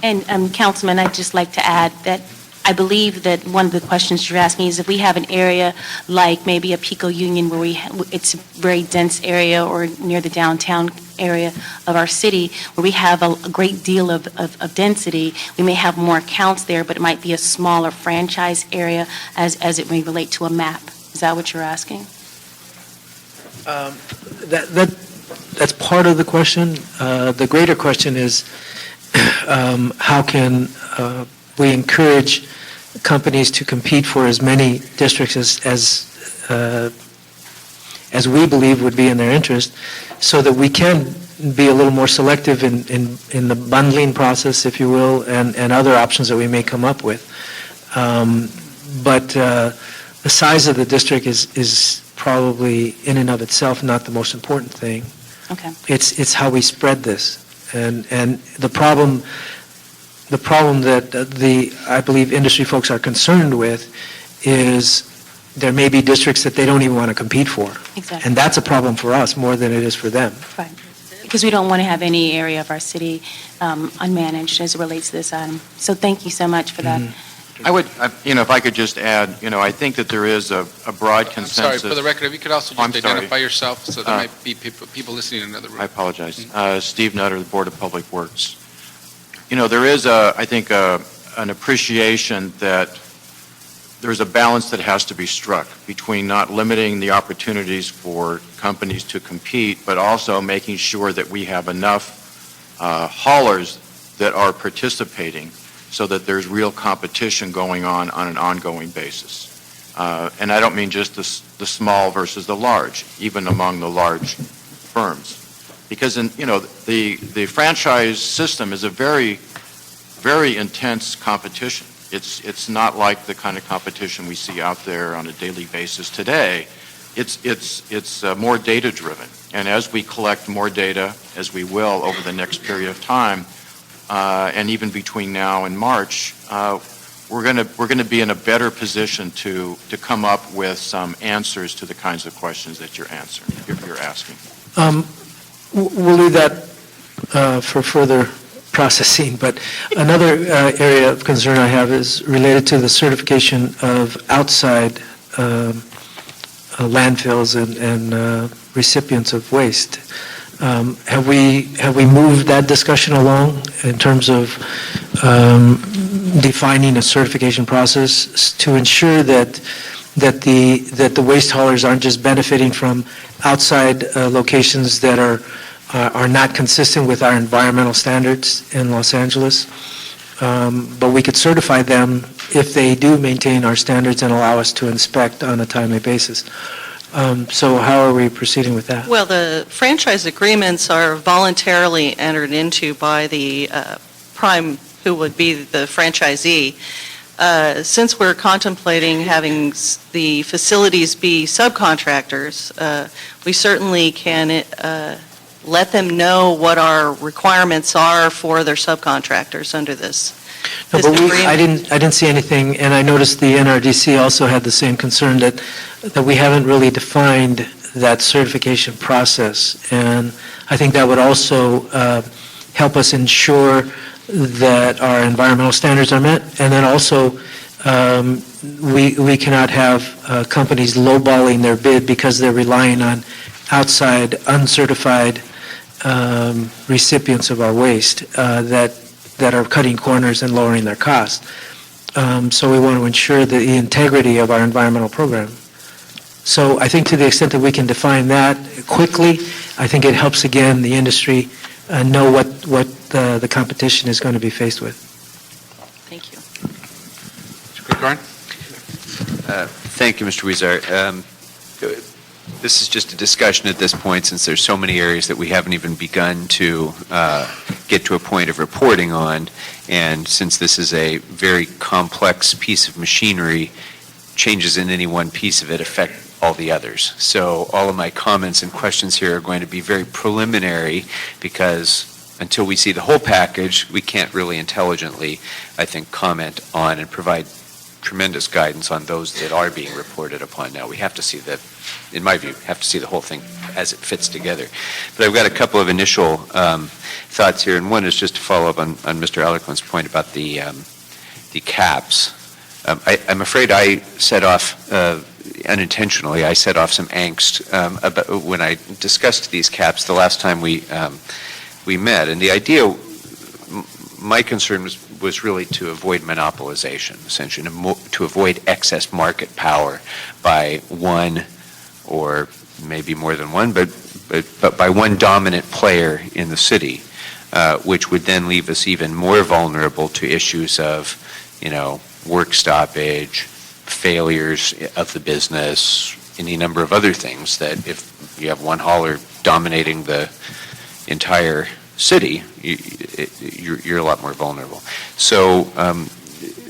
And Councilman, I'd just like to add that I believe that one of the questions you're asking is if we have an area like maybe a Pico Union where it's a very dense area, or near the downtown area of our city where we have a great deal of density, we may have more accounts there, but it might be a smaller franchise area as it may relate to a map. Is that what you're asking? That's part of the question. The greater question is how can we encourage companies to compete for as many districts as we believe would be in their interest, so that we can be a little more selective in the bundling process, if you will, and other options that we may come up with. But the size of the district is probably in and of itself not the most important thing. Okay. It's how we spread this. And the problem that I believe industry folks are concerned with is there may be districts that they don't even want to compete for. Exactly. And that's a problem for us more than it is for them. Right. Because we don't want to have any area of our city unmanaged as it relates to this item. So thank you so much for that. I would, if I could just add, I think that there is a broad I'm consensus. sorry, for the record, if you could also I'm just sorry. identify yourself, so there might be people listening in another room. I apologize. Steve Nutter, the Board of Public Works. There is, I think, an appreciation that there's a balance that has to be struck between not limiting the opportunities for companies to compete, but also making sure that we have enough haulers that are participating so that there's real competition going on an ongoing basis. And I don't mean just the small versus the large, even among the large firms. Because, the franchise system is a very, very intense competition. It's not like the kind of competition we see out there on a daily basis today. It's more data-driven. And as we collect more data, as we will over the next period of time, and even between now and March, we're going to be in a better position to come up with some answers to the kinds of questions that you're asking. We'll leave that for further processing, but another area of concern I have is related to the certification of outside landfills and recipients of waste. Have we moved that discussion along in terms of defining a certification process to ensure that the waste haulers aren't just benefiting from outside locations that are are not consistent with our environmental standards in Los Angeles. But we could certify them if they do maintain our standards and allow us to inspect on a timely basis. So how are we proceeding with that? Well, the franchise agreements are voluntarily entered into by the prime, who would be the franchisee. Since we're contemplating having the facilities be subcontractors, we certainly can let them know what our requirements are for their subcontractors under this. No, this but I agreement. didn't see anything, and I noticed the NRDC also had the same concern that we haven't really defined that certification process. And I think that would also help us ensure that our environmental standards are met. And then also, we cannot have companies lowballing their bid because they're relying on outside, uncertified recipients of our waste that are cutting corners and lowering their costs. So we want to ensure the integrity of our environmental program. So I think to the extent that we can define that quickly, I think it helps, again, the industry know what the competition is going to be faced with. Thank you. Mr. Krikourian? Thank you, Mr. Weezer. This is just a discussion at this point, since there's so many areas that we haven't even begun to get to a point of reporting on, and since this is a very complex piece of machinery, changes in any one piece of it affect all the others. So all of my comments and questions here are going to be very preliminary, because until we see the whole package, we can't really intelligently, I think, comment on and provide tremendous guidance on those that are being reported upon now. We have to see in my view, have to see the whole thing as it fits together. But I've got a couple of initial thoughts here, and one is just to follow up on Mr. Alarcon's point about the caps. I'm afraid I set off, unintentionally, I set off some angst about when I discussed these caps the last time we met. And the idea, my concern was really to avoid monopolization, essentially, to avoid excess market power by one, or maybe more than one, but by one dominant player in the city, which would then leave us even more vulnerable to issues of, work stoppage, failures of the business, any number of other things that if you have one hauler dominating the entire city, you're a lot more vulnerable. So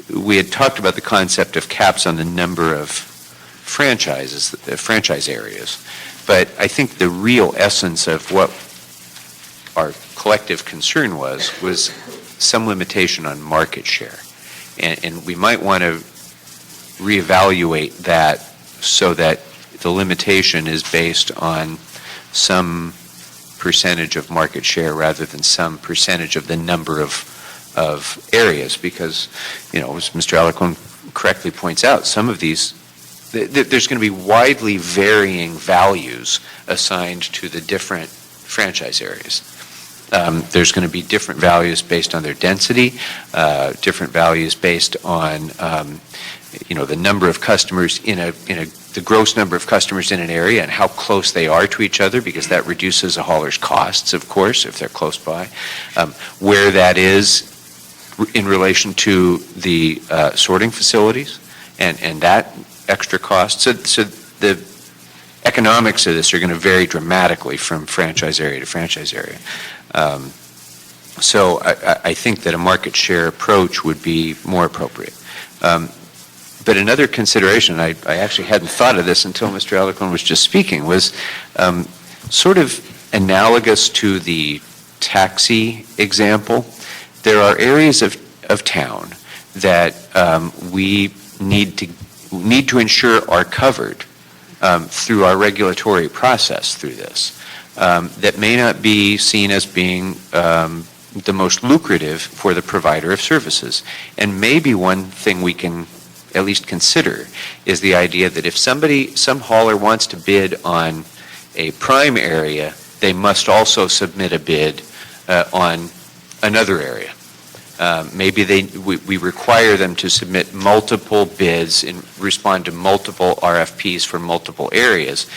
we had talked about the concept of caps on the number of franchise areas, but I think the real essence of what our collective concern was some limitation on market share. And we might want to reevaluate that so that the limitation is based on some percentage of market share rather than some percentage of the number of areas, because, as Mr. Alarcon correctly points out, some of these, there's going to be widely varying values assigned to the different franchise areas. There's going to be different values based on their density, different values based on, the number of customers the gross number of customers in an area and how close they are to each other, because that reduces a hauler's costs, of course, if they're close by. Where that is in relation to the sorting facilities and that extra cost. So the economics of this are going to vary dramatically from franchise area to franchise area. So I think that a market share approach would be more appropriate. But another consideration, I actually hadn't thought of this until Mr. Alarcon was just speaking, was sort of analogous to the taxi example. There are areas of town that we need to ensure are covered through our regulatory process through this, that may not be seen as being the most lucrative for the provider of services. And maybe one thing we can at least consider is the idea that if some hauler wants to bid on a prime area, they must also submit a bid on another area. Maybe we require them to submit multiple bids and respond to multiple RFPs for multiple areas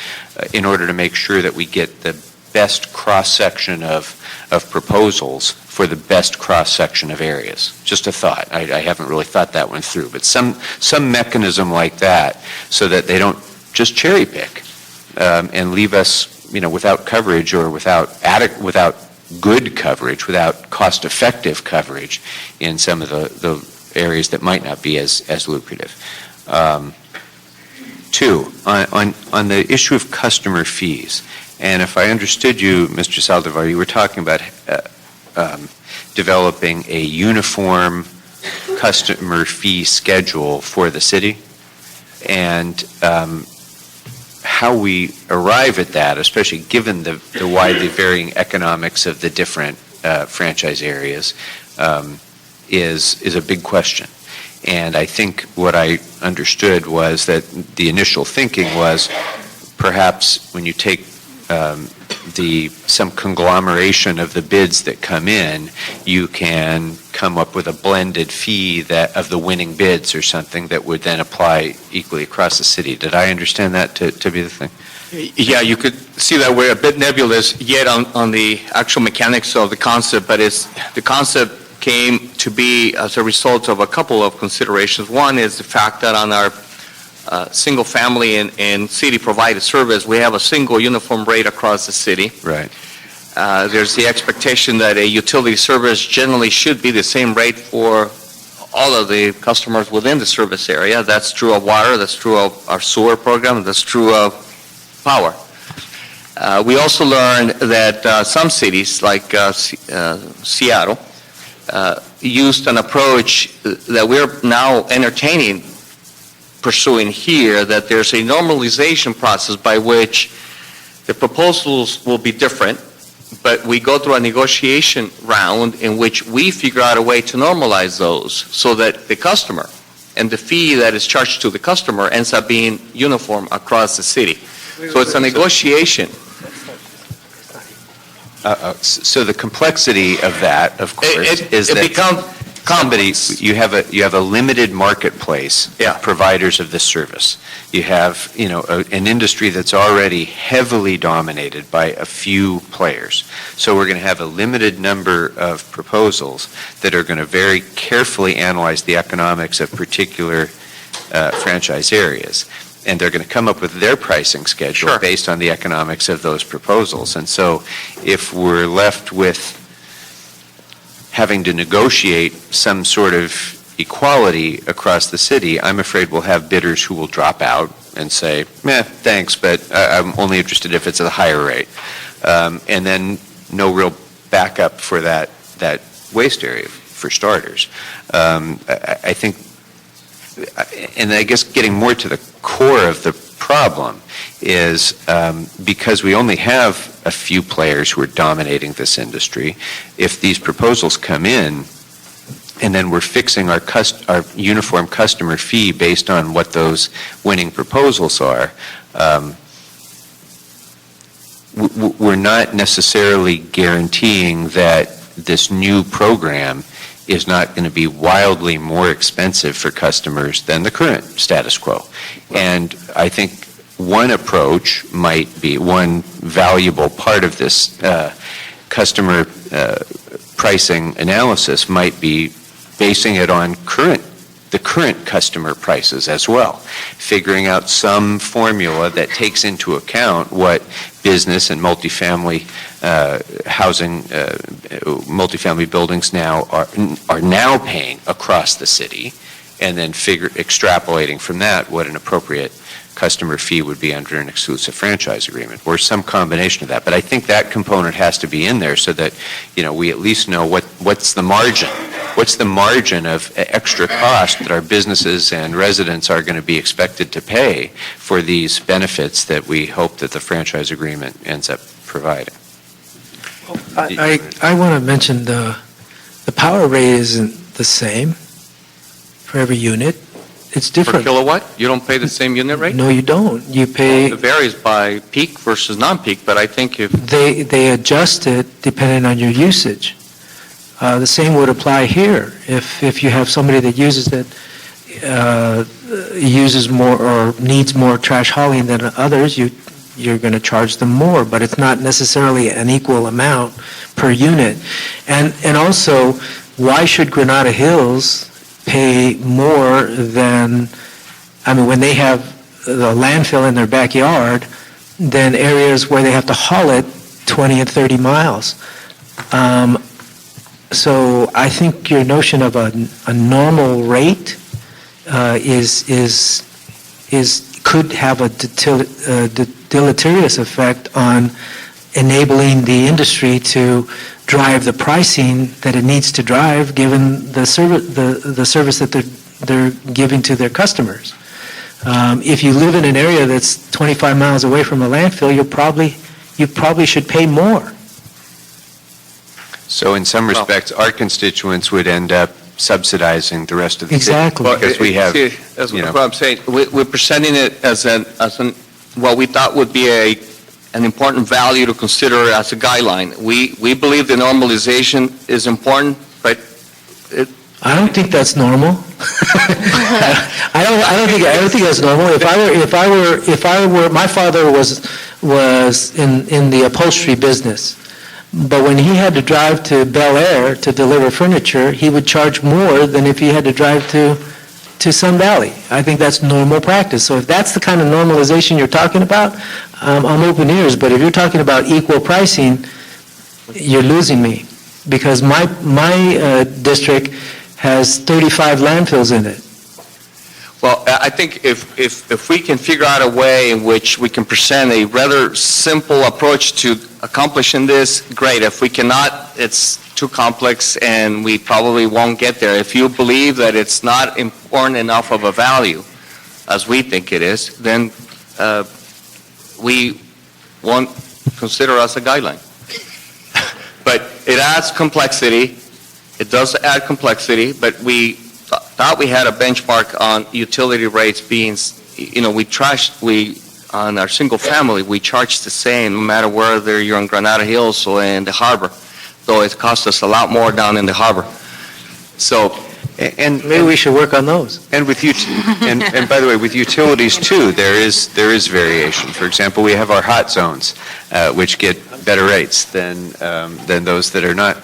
in order to make sure that we get the best cross-section of proposals for the best cross-section of areas. Just a thought. I haven't really thought that one through, but some mechanism like that so that they don't just cherry pick and leave us, without coverage or without good coverage, without cost-effective coverage in some of the areas that might not be as lucrative. Two, on the issue of customer fees, and if I understood you, Mr. Saldivar, you were talking about developing a uniform customer fee schedule for the city, and how we arrive at that, especially given the widely varying economics of the different franchise areas, is a big question. And I think what I understood was that the initial thinking was perhaps when you take some conglomeration of the bids that come in, you can come up with a blended fee of the winning bids or something that would then apply equally across the city. Did I understand that to be the thing? Yeah, you could see that we're a bit nebulous yet on the actual mechanics of the concept, but the concept came to be as a result of a couple of considerations. One is the fact that on our single family and city provided service, we have a single uniform rate across the city. Right. There's the expectation that a utility service generally should be the same rate for all of the customers within the service area. That's true of water, that's true of our sewer program, that's true of power. We also learned that some cities, like Seattle, used an approach that we're now pursuing here, that there's a normalization process by which the proposals will be different, but we go through a negotiation round in which we figure out a way to normalize those so that the customer and the fee that is charged to the customer ends up being uniform across the city. So it's a negotiation. So the complexity of that, of course, is that you have a limited marketplace of providers of this service. You have, an industry that's already heavily dominated by a few players. So we're going to have a limited number of proposals that are going to very carefully analyze the economics of particular franchise areas. And they're going to come up with their pricing schedule based on the economics of those proposals. And so if we're left with having to negotiate some sort of equality across the city, I'm afraid we'll have bidders who will drop out and say, thanks, but I'm only interested if it's at a higher rate. And then no real backup for that waste area, for starters. I think, and I guess getting more to the core of the problem is because we only have a few players who are dominating this industry, if these proposals come in and then we're fixing our uniform customer fee based on what those winning proposals are, we're not necessarily guaranteeing that this new program is not going to be wildly more expensive for customers than the current status quo. And I think one approach might be, one valuable part of this customer pricing analysis might be basing it on the current customer prices as well, figuring out some formula that takes into account what business and multifamily housing, multifamily buildings now are now paying across the city, and then extrapolating from that what an appropriate customer fee would be under an exclusive franchise agreement, or some combination of that. But I think that component has to be in there so that, we at least know what's the margin. What's the margin of extra cost that our businesses and residents are going to be expected to pay for these benefits that we hope that the franchise agreement ends up providing? I want to mention the power rate isn't the same for every unit. It's different. Per kilowatt? You don't pay the same unit rate? No, you don't. You pay. It varies by peak versus non-peak, but I think if... They adjust it depending on your usage. The same would apply here. If you have somebody that uses more or needs more trash hauling than others, you you're going to charge them more, but it's not necessarily an equal amount per unit. And also, why should Granada Hills pay more than, when they have the landfill in their backyard, than areas where they have to haul it 20 and 30 miles? So I think your notion of a normal rate could have a deleterious effect on enabling the industry to drive the pricing that it needs to drive, given the service that they're giving to their customers. If you live in an area that's 25 miles away from a landfill, you probably should pay more. So in some respects, our constituents would end up subsidizing the rest of the city. Exactly. Because we have, See, that's you know. what I'm saying. We're presenting it as what we thought would be an important value to consider as a guideline. We believe the normalization is important, but I don't think that's normal. I don't think that's normal. If I were, my father was in the upholstery business. But when he had to drive to Bel Air to deliver furniture, he would charge more than if he had to drive to Sun Valley. I think that's normal practice. So if that's the kind of normalization you're talking about, I'm open ears. But if you're talking about equal pricing, you're losing me. Because my district has 35 landfills in it. Well, I think if we can figure out a way in which we can present a rather simple approach to accomplishing this, great. If we cannot, it's too complex and we probably won't get there. If you believe that it's not important enough of a value, as we think it is, then we won't consider us a guideline. But it adds complexity. It does add complexity, but we thought we had a benchmark on utility rates being, on our single family, we charge the same no matter whether you're in Granada Hills or in the harbor, though it costs us a lot more down in the harbor. So, And Maybe we should work on those. And with and by the way, with utilities too, there is variation. For example, we have our hot zones, which get better rates than those that are not,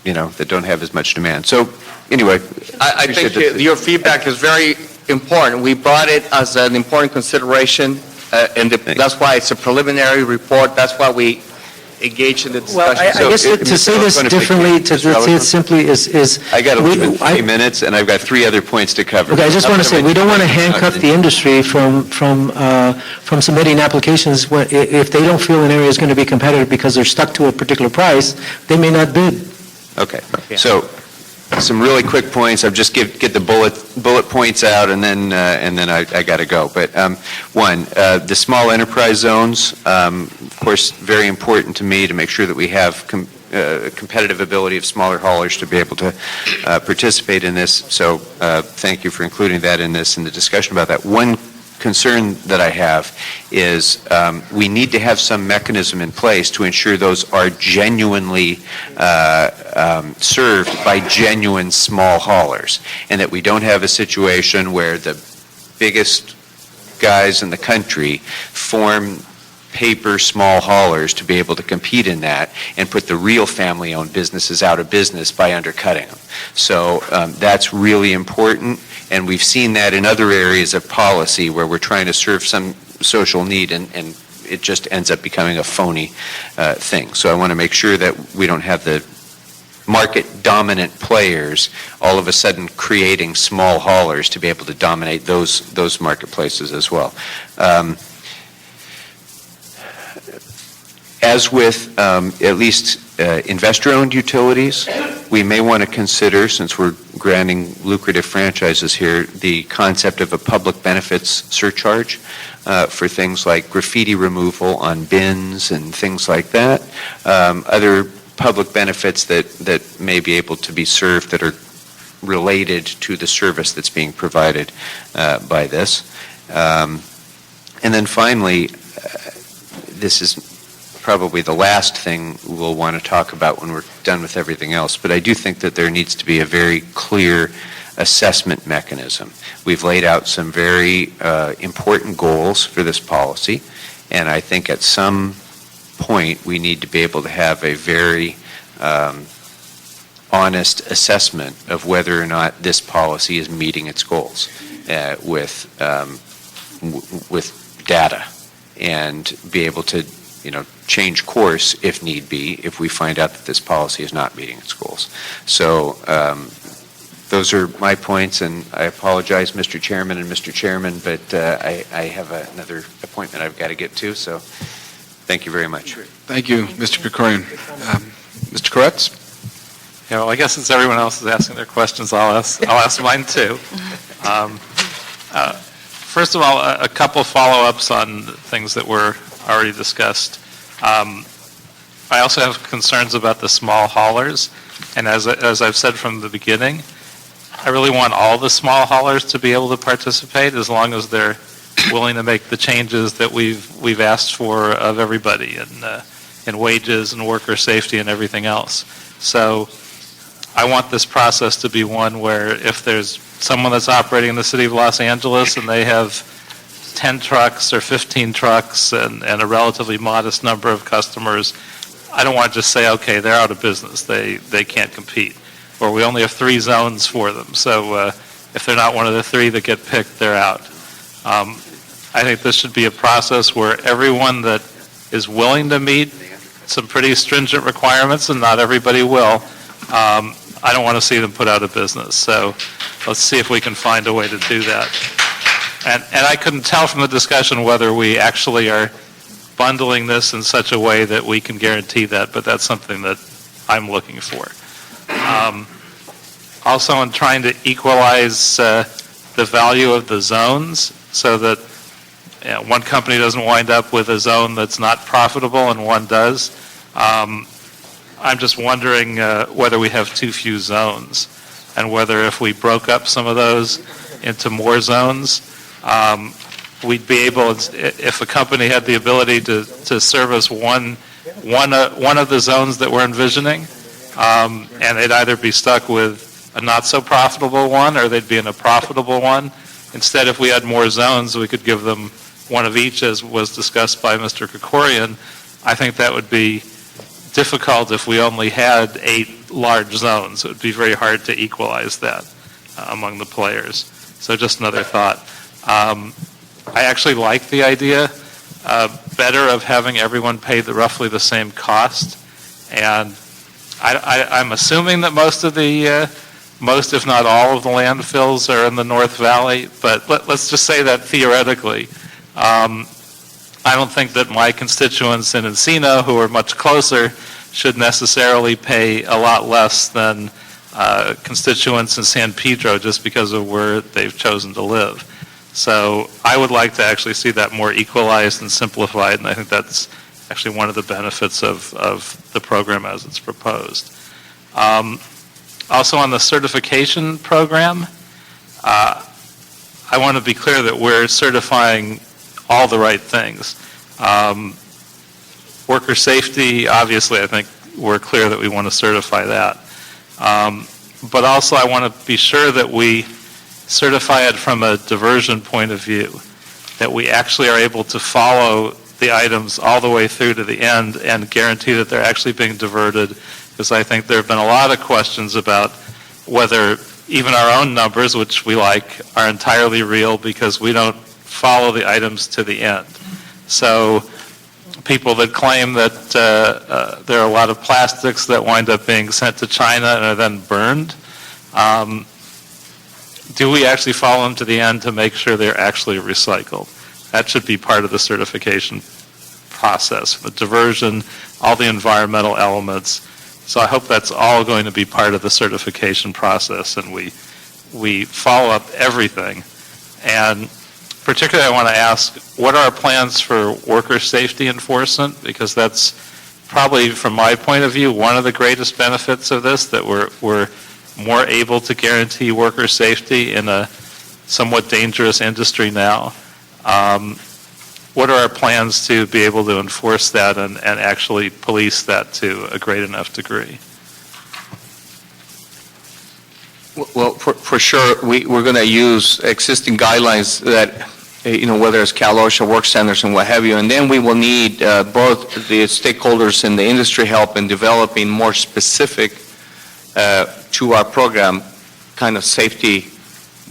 that don't have as much demand. So anyway, I think your feedback is very important. We brought it as an important consideration, and that's why it's a preliminary report. That's why we engage in the Well, discussion. I guess to say this differently, to say it simply is... I got 3 minutes, and I've got 3 other points to cover. Okay, I just want to say, we don't want to handcuff the industry from submitting applications if they don't feel an area is going to be competitive because they're stuck to a particular price, they may not bid. Okay, so some really quick points. I'll just get the bullet points out, and then I got to go. But one, the small enterprise zones, of course, very important to me to make sure that we have competitive ability of smaller haulers to be able to participate in this. So thank you for including that in this and the discussion about that. One concern that I have is we need to have some mechanism in place to ensure those are genuinely served by genuine small haulers, and that we don't have a situation where the biggest guys in the country form paper small haulers to be able to compete in that and put the real family-owned businesses out of business by undercutting them. So that's really important. And we've seen that in other areas of policy where we're trying to serve some social need and it just ends up becoming a phony thing. So I want to make sure that we don't have the market-dominant players all of a sudden creating small haulers to be able to dominate those marketplaces as well. As with at least investor-owned utilities, we may want to consider, since we're granting lucrative franchises here, the concept of a public benefits surcharge for things like graffiti removal on bins and things like that. Other public benefits that may be able to be served that are related to the service that's being provided by this. And then finally, this is probably the last thing we'll want to talk about when we're done with everything else, but I do think that there needs to be a very clear assessment mechanism. We've laid out some very important goals for this policy, And I think at some point, we need to be able to have a very honest assessment of whether or not this policy is meeting its goals with data, and be able to, change course if need be, if we find out that this policy is not meeting its goals. So those are my points, and I apologize, Mr. Chairman and Mr. Chairman, but I have another appointment I've got to get to, so thank you very much. Thank you, Mr. Krikorian. Mr. Koretz? Yeah, well, I guess since everyone else is asking their questions, I'll ask mine too. First of all, a couple follow-ups on things that were already discussed. I also have concerns about the small haulers, and as I've said from the beginning, I really want all the small haulers to be able to participate as long as they're willing to make the changes that we've asked for of everybody in wages and worker safety and everything else. So I want this process to be one where if there's someone that's operating in the city of Los Angeles and they have 10 trucks or 15 trucks and a relatively modest number of customers, I don't want to just say, okay, they're out of business, they can't compete. Or we only have 3 zones for them, so if they're not one of the 3 that get picked, they're out. I think this should be a process where everyone that is willing to meet some pretty stringent requirements, and not everybody will, I don't want to see them put out of business. So let's see if we can find a way to do that. And I couldn't tell from the discussion whether we actually are bundling this in such a way that we can guarantee that, but that's something that I'm looking for. Also, in trying to equalize the value of the zones so that one company doesn't wind up with a zone that's not profitable and one does, I'm just wondering whether we have too few zones, and whether if we broke up some of those into more zones, we'd be able, if a company had the ability to service one of the zones that we're envisioning, and they'd either be stuck with a not so profitable one or they'd be in a profitable one. Instead, if we had more zones, we could give them one of each, as was discussed by Mr. Krikorian. I think that would be difficult if we only had 8 large zones. It would be very hard to equalize that among the players. So just another thought. I actually like the idea better of having everyone pay roughly the same cost. And I'm assuming that most, if not all, of the landfills are in the North Valley, but let's just say that theoretically. I don't think that my constituents in Encino, who are much closer, should necessarily pay a lot less than constituents in San Pedro just because of where they've chosen to live. So I would like to actually see that more equalized and simplified, and I think that's actually one of the benefits of the program as it's proposed. Also on the certification program, I want to be clear that we're certifying all the right things. Worker safety, obviously, I think we're clear that we want to certify that. But also I want to be sure that we certify it from a diversion point of view, that we actually are able to follow the items all the way through to the end and guarantee that they're actually being diverted, because I think there have been a lot of questions about whether even our own numbers, which we like, are entirely real because we don't follow the items to the end. So people that claim that there are a lot of plastics that wind up being sent to China and are then burned, do we actually follow them to the end to make sure they're actually recycled? That should be part of the certification process, the diversion, all the environmental elements. So I hope that's all going to be part of the certification process, and we follow up everything. And particularly I want to ask, what are our plans for worker safety enforcement? Because that's probably, from my point of view, one of the greatest benefits of this, that we're more able to guarantee worker safety in a somewhat dangerous industry now. What are our plans to be able to enforce that and actually police that to a great enough degree? Well, for sure, we're going to use existing guidelines that whether it's Cal OSHA work standards and what have you. And then we will need both the stakeholders and the industry help in developing more specific to our program kind of safety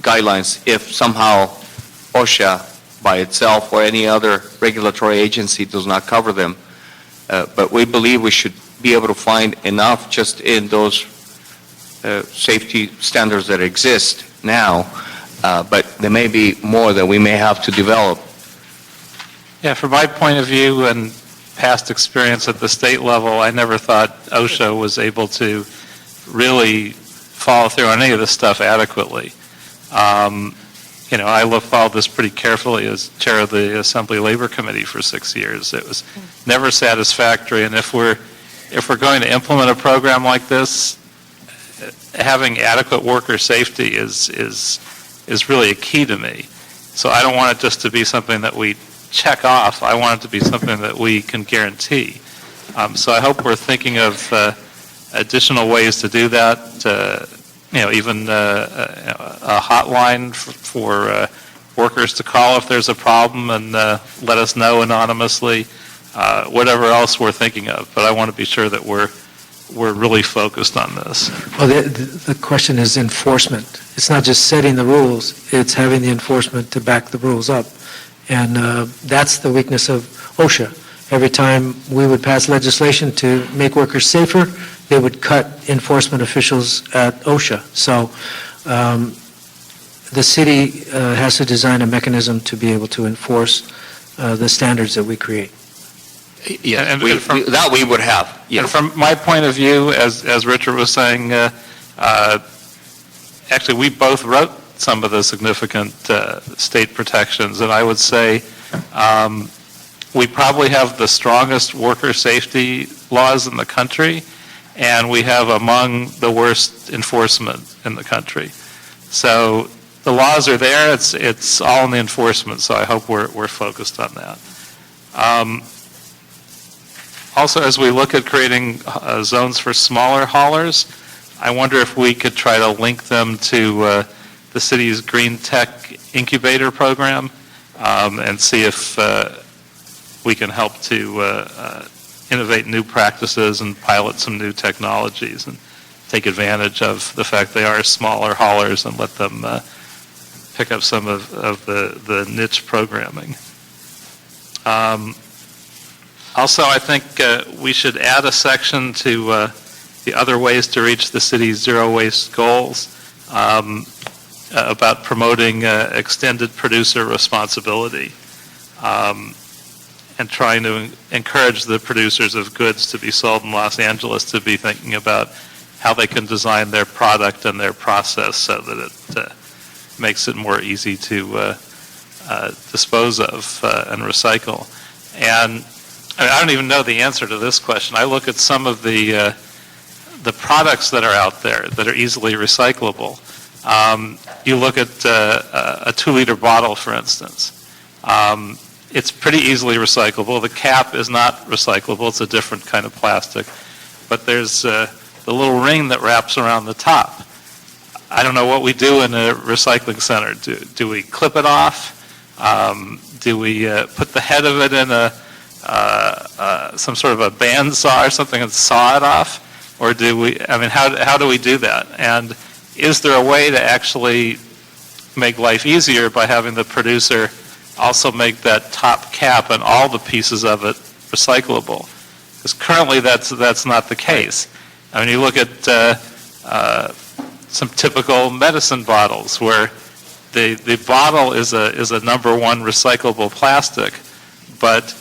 guidelines if somehow OSHA by itself or any other regulatory agency does not cover them. But we believe we should be able to find enough just in those safety standards that exist now, but there may be more that we may have to develop. Yeah, from my point of view and past experience at the state level, I never thought OSHA was able to really follow through on any of this stuff adequately. I followed this pretty carefully as chair of the Assembly Labor Committee for 6 years. It was never satisfactory, and if we're going to implement a program like this, having adequate worker safety is really a key to me. So I don't want it just to be something that we check off. I want it to be something that we can guarantee. So I hope we're thinking of additional ways to do that. Even a hotline for workers to call if there's a problem and let us know anonymously. Whatever else we're thinking of, but I want to be sure that we're really focused on this. Well, the question is enforcement. It's not just setting the rules, it's having the enforcement to back the rules up. And that's the weakness of OSHA. Every time we would pass legislation to make workers safer, they would cut enforcement officials at OSHA. So the city has to design a mechanism to be able to enforce the standards that we create. Yes, And that we would have, yes. And from my point of view, as Richard was saying, actually we both wrote some of the significant state protections, and I would say we probably have the strongest worker safety laws in the country, and we have among the worst enforcement in the country. So the laws are there, it's all in the enforcement, so I hope we're focused on that. Also, as we look at creating zones for smaller haulers, I wonder if we could try to link them to the city's Green Tech Incubator Program and see if we can help to innovate new practices and pilot some new technologies and take advantage of the fact they are smaller haulers and let them pick up some of the niche programming. Also, I think we should add a section to the other ways to reach the city's zero waste goals about promoting extended producer responsibility and trying to encourage the producers of goods to be sold in Los Angeles to be thinking about how they can design their product and their process so that it makes it more easy to dispose of and recycle. And I don't even know the answer to this question. I look at some of the products that are out there that are easily recyclable. You look at a 2-liter bottle, for instance. It's pretty easily recyclable. The cap is not recyclable. It's a different kind of plastic. But there's the little ring that wraps around the top. I don't know what we do in a recycling center. Do we clip it off? Do we put the head of it in some sort of a bandsaw or something and saw it off? Or do we, how do we do that? And is there a way to actually make life easier by having the producer also make that top cap and all the pieces of it recyclable? Because currently that's not the case. You look at some typical medicine bottles where the bottle is a number one recyclable plastic, but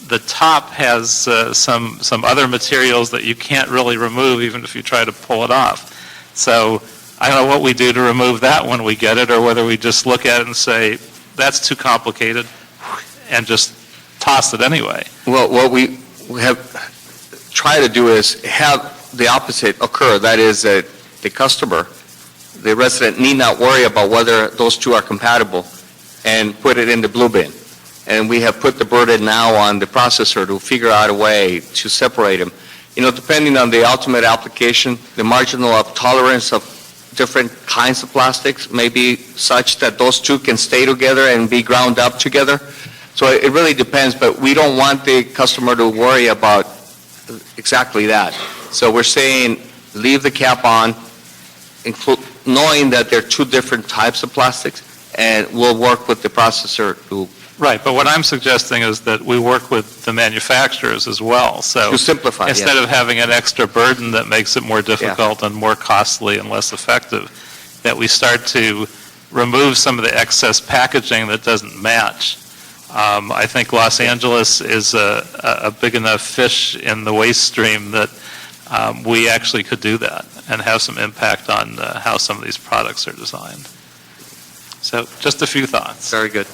the top has some other materials that you can't really remove even if you try to pull it off. So I don't know what we do to remove that when we get it, or whether we just look at it and say, that's too complicated, and just toss it anyway. Well, what we have tried to do is have the opposite occur. That is that the customer, the resident, need not worry about whether those two are compatible and put it in the blue bin. And we have put the burden now on the processor to figure out a way to separate them. Depending on the ultimate application, the marginal of tolerance of different kinds of plastics, maybe such that those two can stay together and be ground up together. So it really depends, but we don't want the customer to worry about exactly that. So we're saying, leave the cap on, knowing that there are two different types of plastics, and we'll work with the processor to Right, but what I'm suggesting is that we work with the manufacturers as well. So simplify. instead of having an extra burden that makes it more difficult and more costly and less effective, that we start to remove some of the excess packaging that doesn't match. I think Los Angeles is a big enough fish in the waste stream that we actually could do that and have some impact on how some of these products are designed. So just a few thoughts. Very good.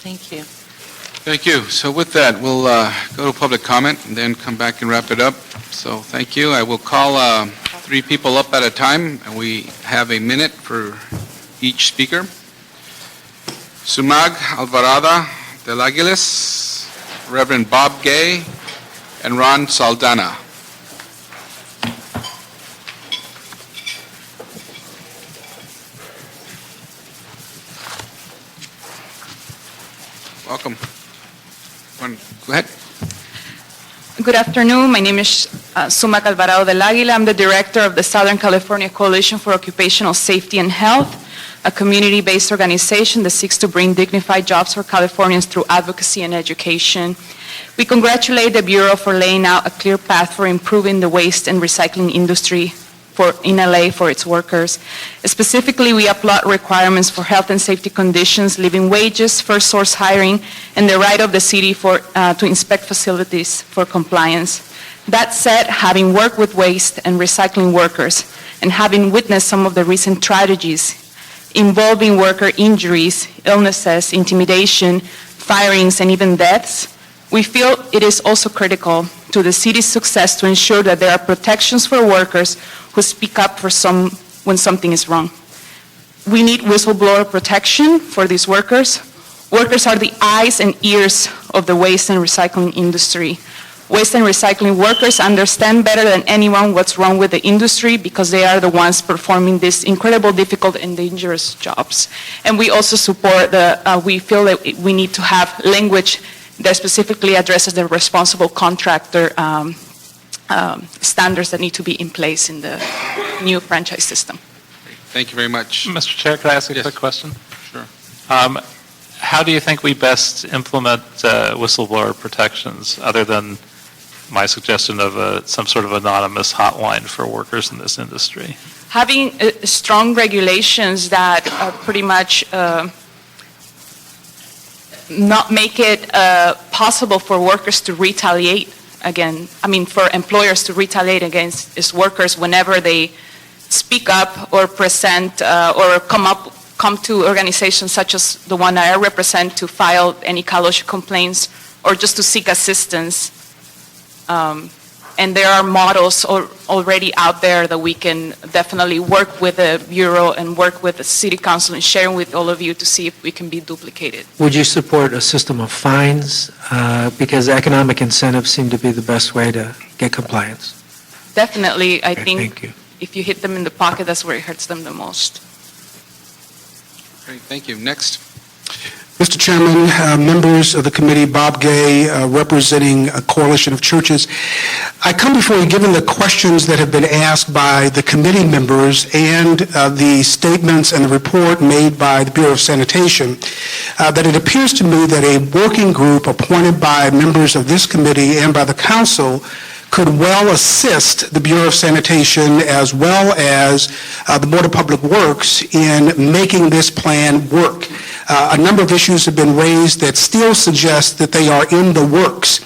Thank you. Thank you. So with that, we'll go to public comment and then come back and wrap it up. So thank you. I will call 3 people up at a time, and we have a minute for each speaker. Sumag Alvarado del Aguiles, Reverend Bob Gay, and Ron Saldana. Welcome. Go ahead. Good afternoon. My name is Sumac Alvarado del Águila. I'm the director of the Southern California Coalition for Occupational Safety and Health, a community-based organization that seeks to bring dignified jobs for Californians through advocacy and education. We congratulate the Bureau for laying out a clear path for improving the waste and recycling industry in LA for its workers. Specifically, we applaud requirements for health and safety conditions, living wages, first source hiring, and the right of the city to inspect facilities for compliance. That said, having worked with waste and recycling workers and having witnessed some of the recent tragedies involving worker injuries, illnesses, intimidation, firings, and even deaths, we feel it is also critical to the city's success to ensure that there are protections for workers who speak up when something is wrong. We need whistleblower protection for these workers. Workers are the eyes and ears of the waste and recycling industry. Waste and recycling workers understand better than anyone what's wrong with the industry because they are the ones performing these incredible, difficult, and dangerous jobs. And we also support we feel that we need to have language that specifically addresses the responsible contractor standards that need to be in place in the new franchise system. Thank you very much. Mr. Chair, could I ask a quick question? Sure. How do you think we best implement whistleblower protections other than my suggestion of some sort of anonymous hotline for workers in this industry? Having strong regulations that pretty much not make it possible for workers to retaliate for employers to retaliate against its workers whenever they speak up or present or come to organizations such as the one I represent to file any CalOSHA complaints or just to seek assistance. And there are models already out there that we can definitely work with the Bureau and work with the City Council and share with all of you to see if we can be duplicated. Would you support a system of fines? Because economic incentives seem to be the best way to get compliance. Definitely, I Okay, think thank you. if you hit them in the pocket, that's where it hurts them the most. Great, thank you. Next. Mr. Chairman, members of the committee, Bob Gay, representing a coalition of churches. I come before you given the questions that have been asked by the committee members and the statements and the report made by the Bureau of Sanitation, that it appears to me that a working group appointed by members of this committee and by the council could well assist the Bureau of Sanitation as well as the Board of Public Works in making this plan work. A number of issues have been raised that still suggest that they are in the works.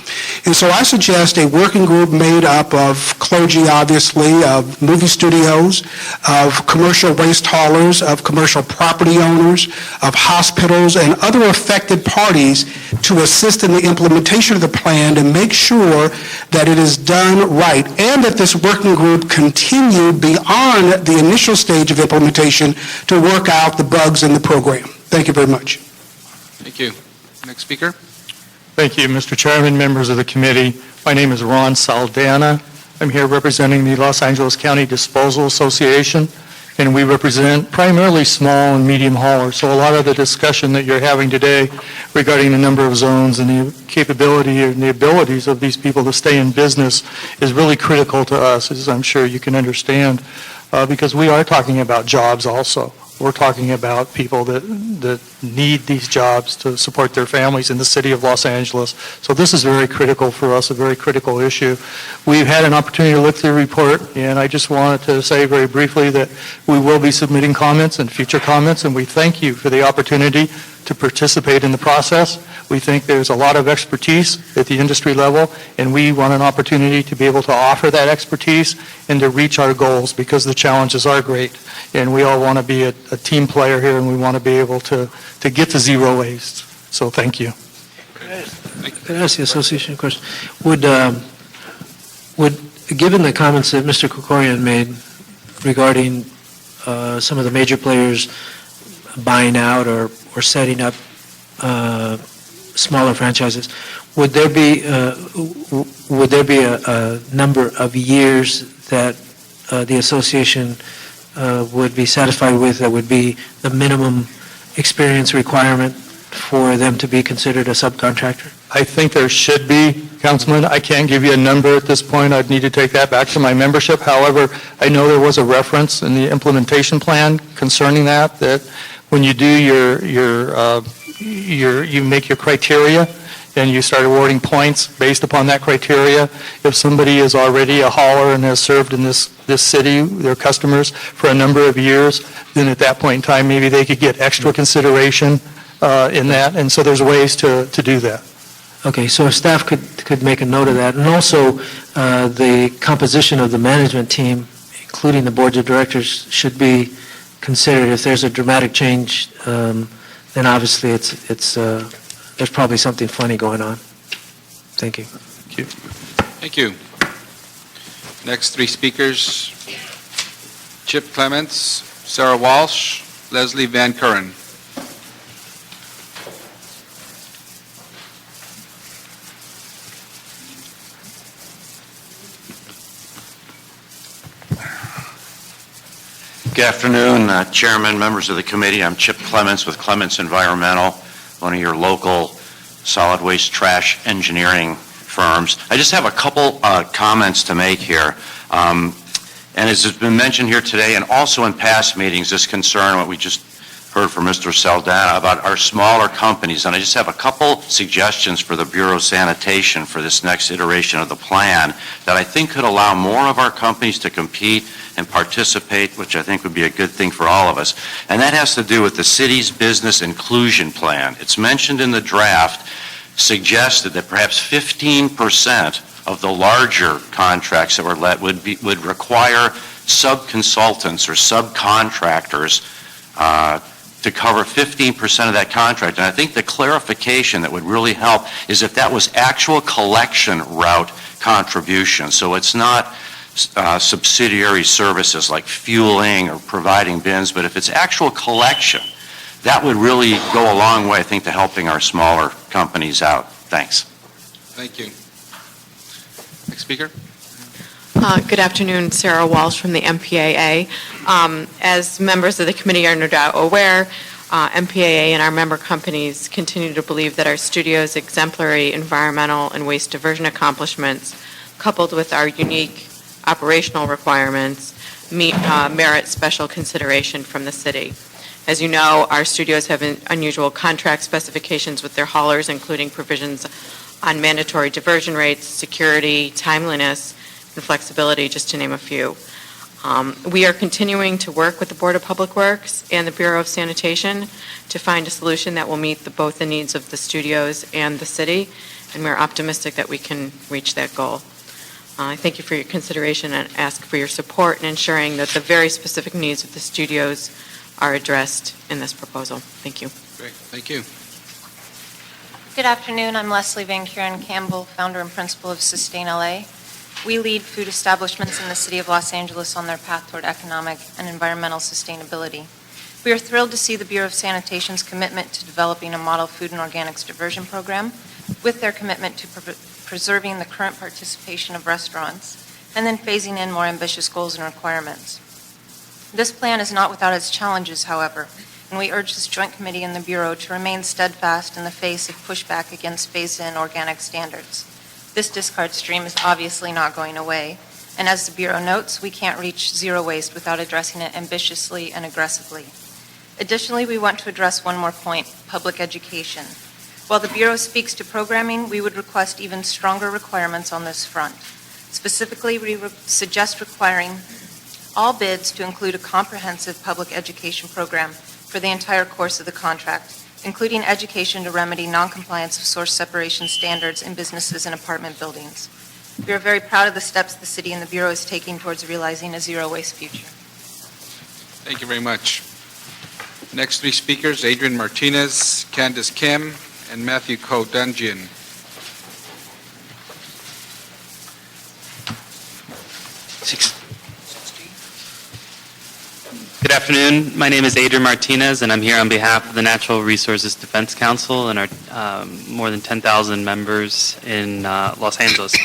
And so I suggest a working group made up of clergy, obviously, of movie studios, of commercial waste haulers, of commercial property owners, of hospitals, and other affected parties to assist in the implementation of the plan and make sure that it is done right, and that this working group continue beyond the initial stage of implementation to work out the bugs in the program. Thank you very much. Thank you. Next speaker. Thank you, Mr. Chairman, members of the committee. My name is Ron Saldana. I'm here representing the Los Angeles County Disposal Association, and we represent primarily small and medium haulers. So a lot of the discussion that you're having today regarding the number of zones and the capability and the abilities of these people to stay in business is really critical to us, as I'm sure you can understand, because we are talking about jobs also. We're talking about people that need these jobs to support their families in the city of Los Angeles. So this is very critical for us, a very critical issue. We've had an opportunity to look through the report, and I just wanted to say very briefly that we will be submitting comments and future comments, and we thank you for the opportunity to participate in the process. We think there's a lot of expertise at the industry level, and we want an opportunity to be able to offer that expertise and to reach our goals, because the challenges are great. And we all want to be a team player here, and we want to be able to get to zero waste. So thank you. Could I ask the association a question? Would, given the comments that Mr. Krikorian made regarding some of the major players buying out or setting up smaller franchises, would there be a number of years that the association would be satisfied with, that would be the minimum experience requirement for them to be considered a subcontractor? I think there should be, Councilman. I can't give you a number at this point. I'd need to take that back to my membership. However, I know there was a reference in the implementation plan concerning that when you do you make your criteria and you start awarding points based upon that criteria. If somebody is already a hauler and has served in this city, their customers, for a number of years, then at that point in time, maybe they could get extra consideration in that. And so there's ways to do that. Okay, so if staff could make a note of that. And also, the composition of the management team, including the boards of directors, should be considered. If there's a dramatic change, then obviously there's probably something funny going on. Thank you. Thank you. Thank you. Next three speakers, Chip Clements, Sarah Walsh, Leslie Van Curren. Good afternoon, Chairman, members of the committee. I'm Chip Clements with Clements Environmental, one of your local solid waste trash engineering firms. I just have a couple comments to make here. And as has been mentioned here today and also in past meetings, this concern, what we just heard from Mr. Saldana about our smaller companies. And I just have a couple suggestions for the Bureau of Sanitation for this next iteration of the plan that I think could allow more of our companies to compete and participate, which I think would be a good thing for all of us. And that has to do with the city's business inclusion plan. It's mentioned in the draft, suggested that perhaps 15% of the larger contracts that were let would require sub-consultants or subcontractors to cover 15% of that contract. And I think the clarification that would really help is if that was actual collection route contribution. So it's not subsidiary services like fueling or providing bins, but if it's actual collection, that would really go a long way, I think, to helping our smaller companies out. Thanks. Thank you. Next speaker. Good afternoon, Sarah Walsh from the MPAA. As members of the committee are no doubt aware, MPAA and our member companies continue to believe that our studio's exemplary environmental and waste diversion accomplishments, coupled with our unique operational requirements, merit special consideration from the city. As you know, our studios have unusual contract specifications with their haulers, including provisions on mandatory diversion rates, security, timeliness, and flexibility, just to name a few. We are continuing to work with the Board of Public Works and the Bureau of Sanitation to find a solution that will meet both the needs of the studios and the city, and we're optimistic that we can reach that goal. I thank you for your consideration and ask for your support in ensuring that the very specific needs of the studios are addressed in this proposal. Thank you. Great. Thank you. Good afternoon. I'm Leslie Van Kuren Campbell, founder and principal of Sustain LA. We lead food establishments in the city of Los Angeles on their path toward economic and environmental sustainability. We are thrilled to see the Bureau of Sanitation's commitment to developing a model food and organics diversion program with their commitment to preserving the current participation of restaurants and then phasing in more ambitious goals and requirements. This plan is not without its challenges, however, and we urge this joint committee and the Bureau to remain steadfast in the face of pushback against phase-in organic standards. This discard stream is obviously not going away, and as the Bureau notes, we can't reach zero waste without addressing it ambitiously and aggressively. Additionally, we want to address one more point, public education. While the Bureau speaks to programming, we would request even stronger requirements on this front. Specifically, we suggest requiring all bids to include a comprehensive public education program for the entire course of the contract, including education to remedy noncompliance of source separation standards in businesses and apartment buildings. We are very proud of the steps the City and the Bureau is taking towards realizing a zero-waste future. Thank you very much. Next three speakers, Adrian Martinez, Candace Kim, and Matthew Ko-Dungeon. Good afternoon. My name is Adrian Martinez, and I'm here on behalf of the Natural Resources Defense Council and our more than 10,000 members in Los Angeles.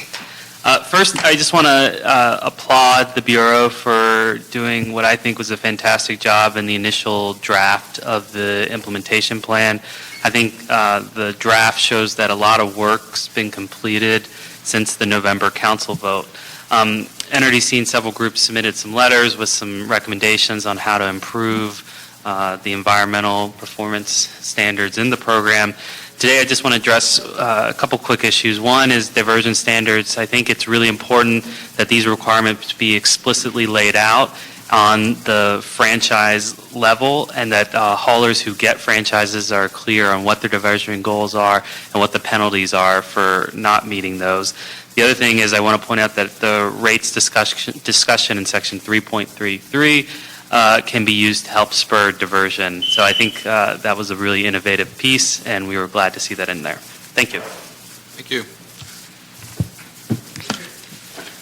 First, I just want to applaud the Bureau for doing what I think was a fantastic job in the initial draft of the implementation plan. I think the draft shows that a lot of work's been completed since the November council vote. NRDC and several groups submitted some letters with some recommendations on how to improve the environmental performance standards in the program. Today, I just want to address a couple quick issues. One is diversion standards. I think it's really important that these requirements be explicitly laid out on the franchise level, and that haulers who get franchises are clear on what their diversion goals are and what the penalties are for not meeting those. The other thing is I want to point out that the rates discussion in section 3.33 can be used to help spur diversion. So I think that was a really innovative piece, and we were glad to see that in there. Thank you. Thank you.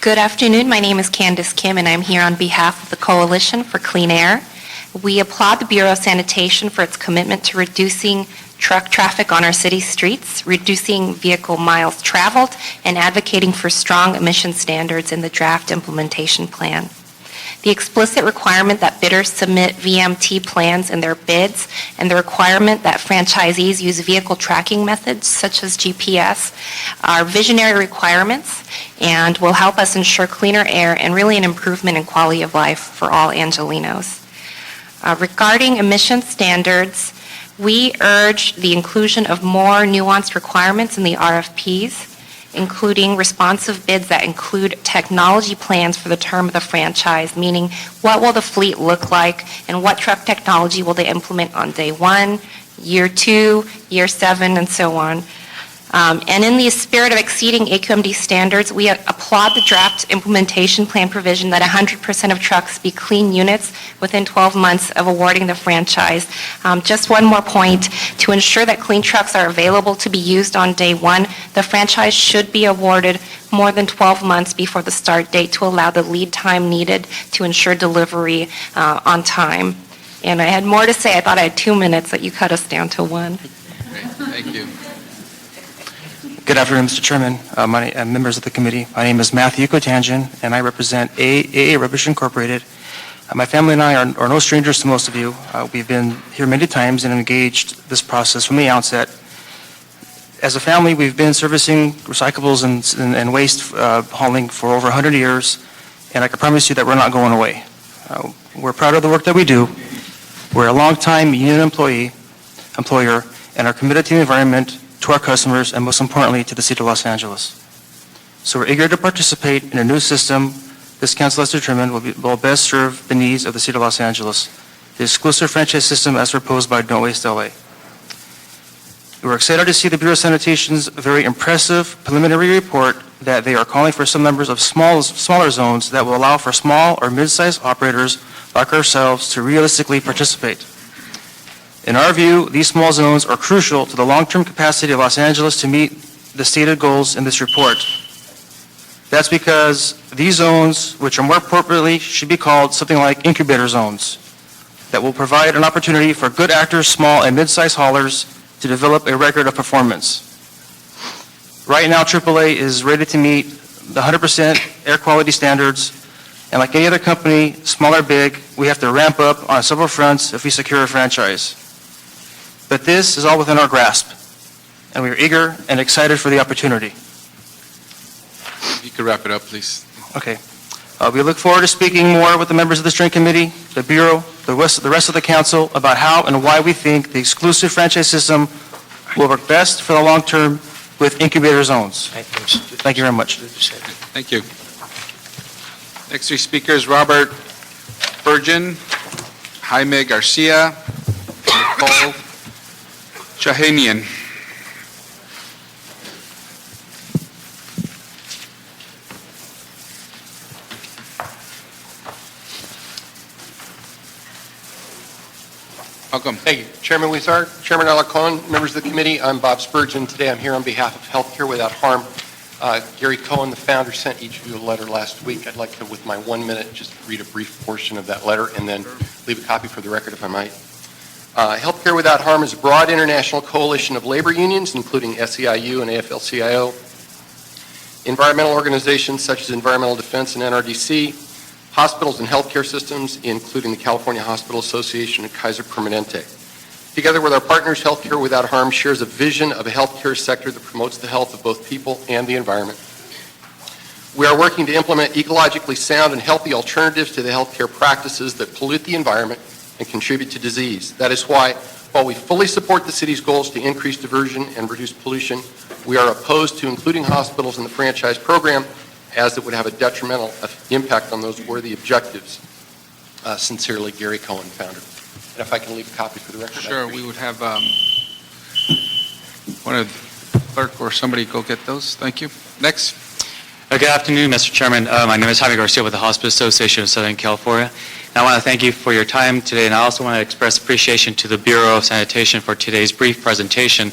Good afternoon. My name is Candace Kim, and I'm here on behalf of the Coalition for Clean Air. We applaud the Bureau of Sanitation for its commitment to reducing truck traffic on our city streets, reducing vehicle miles traveled, and advocating for strong emission standards in the draft implementation plan. The explicit requirement that bidders submit VMT plans in their bids, and the requirement that franchisees use vehicle tracking methods such as GPS are visionary requirements and will help us ensure cleaner air and really an improvement in quality of life for all Angelinos. Regarding emission standards, we urge the inclusion of more nuanced requirements in the RFPs, including responsive bids that include technology plans for the term of the franchise, meaning what will the fleet look like and what truck technology will they implement on day 1, year 2, year 7, and so on. And in the spirit of exceeding AQMD standards, we applaud the draft implementation plan provision that 100% of trucks be clean units within 12 months of awarding the franchise. Just one more point, to ensure that clean trucks are available to be used on day 1, the franchise should be awarded more than 12 months before the start date to allow the lead time needed to ensure delivery on time. And I had more to say. I thought I had 2 minutes, but you cut us down to 1. Thank you. Good afternoon, Mr. Chairman, members of the committee. My name is Matthew Ko-Dungeon, and I represent AA Rubbish Incorporated. My family and I are no strangers to most of you. We've been here many times and engaged this process from the outset. As a family, we've been servicing recyclables and waste hauling for over 100 years, and I can promise you that we're not going away. We're proud of the work that we do. We're a long-time union employer, and are committed to the environment, to our customers, and most importantly, to the City of Los Angeles. So we're eager to participate in a new system this council has determined will best serve the needs of the City of Los Angeles, the exclusive franchise system as proposed by Don't Waste LA. We're excited to see the Bureau of Sanitation's very impressive preliminary report that they are calling for some numbers of smaller zones that will allow for small or mid-sized operators like ourselves to realistically participate. In our view, these small zones are crucial to the long-term capacity of Los Angeles to meet the stated goals in this report. That's because these zones, which are more appropriately should be called something like incubator zones, that will provide an opportunity for good actors, small and mid-sized haulers, to develop a record of performance. Right now, AAA is ready to meet the 100% air quality standards And like any other company, small or big, we have to ramp up on several fronts if we secure a franchise. But this is all within our grasp, and we are eager and excited for the opportunity. If you could wrap it up, please. Okay. We look forward to speaking more with the members of the steering committee, the Bureau, the rest of the council about how and why we think the exclusive franchise system will work best for the long term with incubator zones. Thank you very much. Thank you. Next three speakers, Robert Burgeon, Jaime Garcia, Nicole Shahanian. Welcome. Thank you. Chairman Weezar, Chairman Alacon, members of the committee, I'm Bob Spurgeon. Today I'm here on behalf of Healthcare Without Harm. Gary Cohen, the founder, sent each of you a letter last week. I'd like to, with my 1 minute, just read a brief portion of that letter and then leave a copy for the record if I might. Healthcare Without Harm is a broad international coalition of labor unions, including SEIU and AFL-CIO, environmental organizations such as Environmental Defense and NRDC, hospitals and healthcare systems, including the California Hospital Association and Kaiser Permanente. Together with our partners, Healthcare Without Harm shares a vision of a healthcare sector that promotes the health of both people and the environment. We are working to implement ecologically sound and healthy alternatives to the healthcare practices that pollute the environment and contribute to disease. That is why, while we fully support the city's goals to increase diversion and reduce pollution, we are opposed to including hospitals in the franchise program, as it would have a detrimental impact on those worthy objectives. Sincerely, Gary Cohen, founder. And if I can leave a copy for the record. Sure, we would have one of the clerk or somebody go get those. Thank you. Next. Good afternoon, Mr. Chairman. My name is Jaime Garcia with the Hospital Association of Southern California. And I want to thank you for your time today, and I also want to express appreciation to the Bureau of Sanitation for today's brief presentation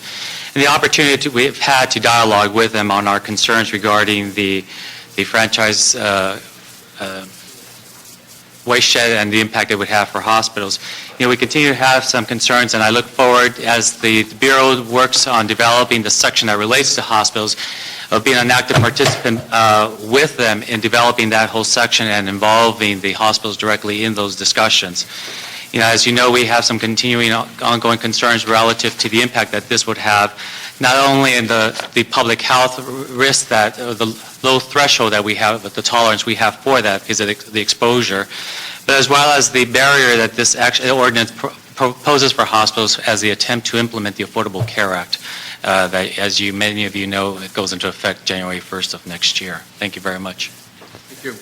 and the opportunity we've had to dialogue with them on our concerns regarding the franchise waste shed and the impact it would have for hospitals. You know, we continue to have some concerns, and I look forward, as the Bureau works on developing the section that relates to hospitals, of being an active participant with them in developing that whole section and involving the hospitals directly in those discussions. You know, as you know, we have some continuing ongoing concerns relative to the impact that this would have, not only in the public health risk that, the low threshold that we have, but the tolerance we have for that because of the exposure, but as well as the barrier that this ordinance proposes for hospitals as the attempt to implement the Affordable Care Act, that, as many of you know, it goes into effect January 1st of next year. Thank you very much. Thank you.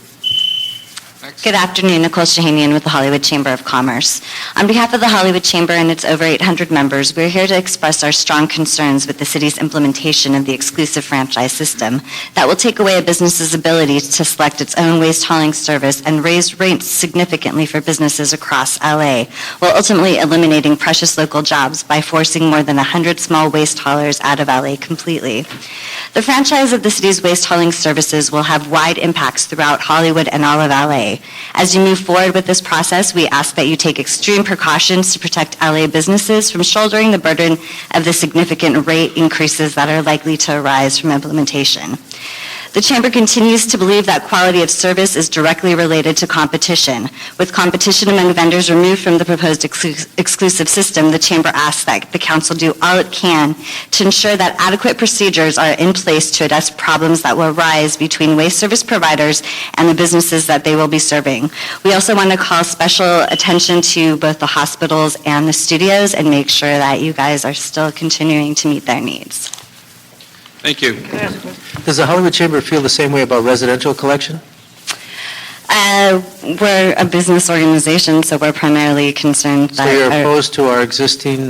Next. Good afternoon, Nicole Shahanian with the Hollywood Chamber of Commerce. On behalf of the Hollywood Chamber and its over 800 members, we're here to express our strong concerns with the city's implementation of the exclusive franchise system that will take away a business's ability to select its own waste hauling service and raise rates significantly for businesses across LA, while ultimately eliminating precious local jobs by forcing more than 100 small waste haulers out of LA completely. The franchise of the city's waste hauling services will have wide impacts throughout Hollywood and all of LA. As you move forward with this process, we ask that you take extreme precautions to protect LA businesses from shouldering the burden of the significant rate increases that are likely to arise from implementation. The Chamber continues to believe that quality of service is directly related to competition. With competition among vendors removed from the proposed exclusive system, the Chamber asks that the Council do all it can to ensure that adequate procedures are in place to address problems that will arise between waste service providers and the businesses that they will be serving. We also want to call special attention to both the hospitals and the studios and make sure that you guys are still continuing to meet their needs. Thank you. Does the Hollywood Chamber feel the same way about residential collection? We're a business organization, so we're primarily concerned that... So you're opposed to our existing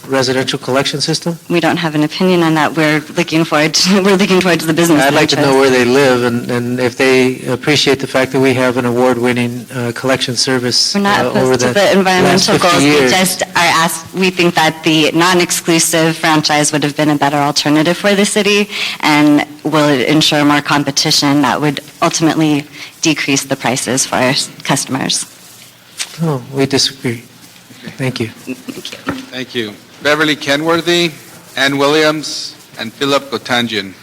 residential collection system? We don't have an opinion on that. We're looking towards the business. I'd like to know where they live and if they appreciate the fact that we have an award-winning collection service We're not over opposed to the the environmental last 50 goals. years. We just are we think that the non-exclusive franchise would have been a better alternative for the city and will ensure more competition that would ultimately decrease the prices for our customers. Oh, we disagree. Thank you. Thank you. Beverly Kenworthy, Ann Williams, and Philip Gotanjian.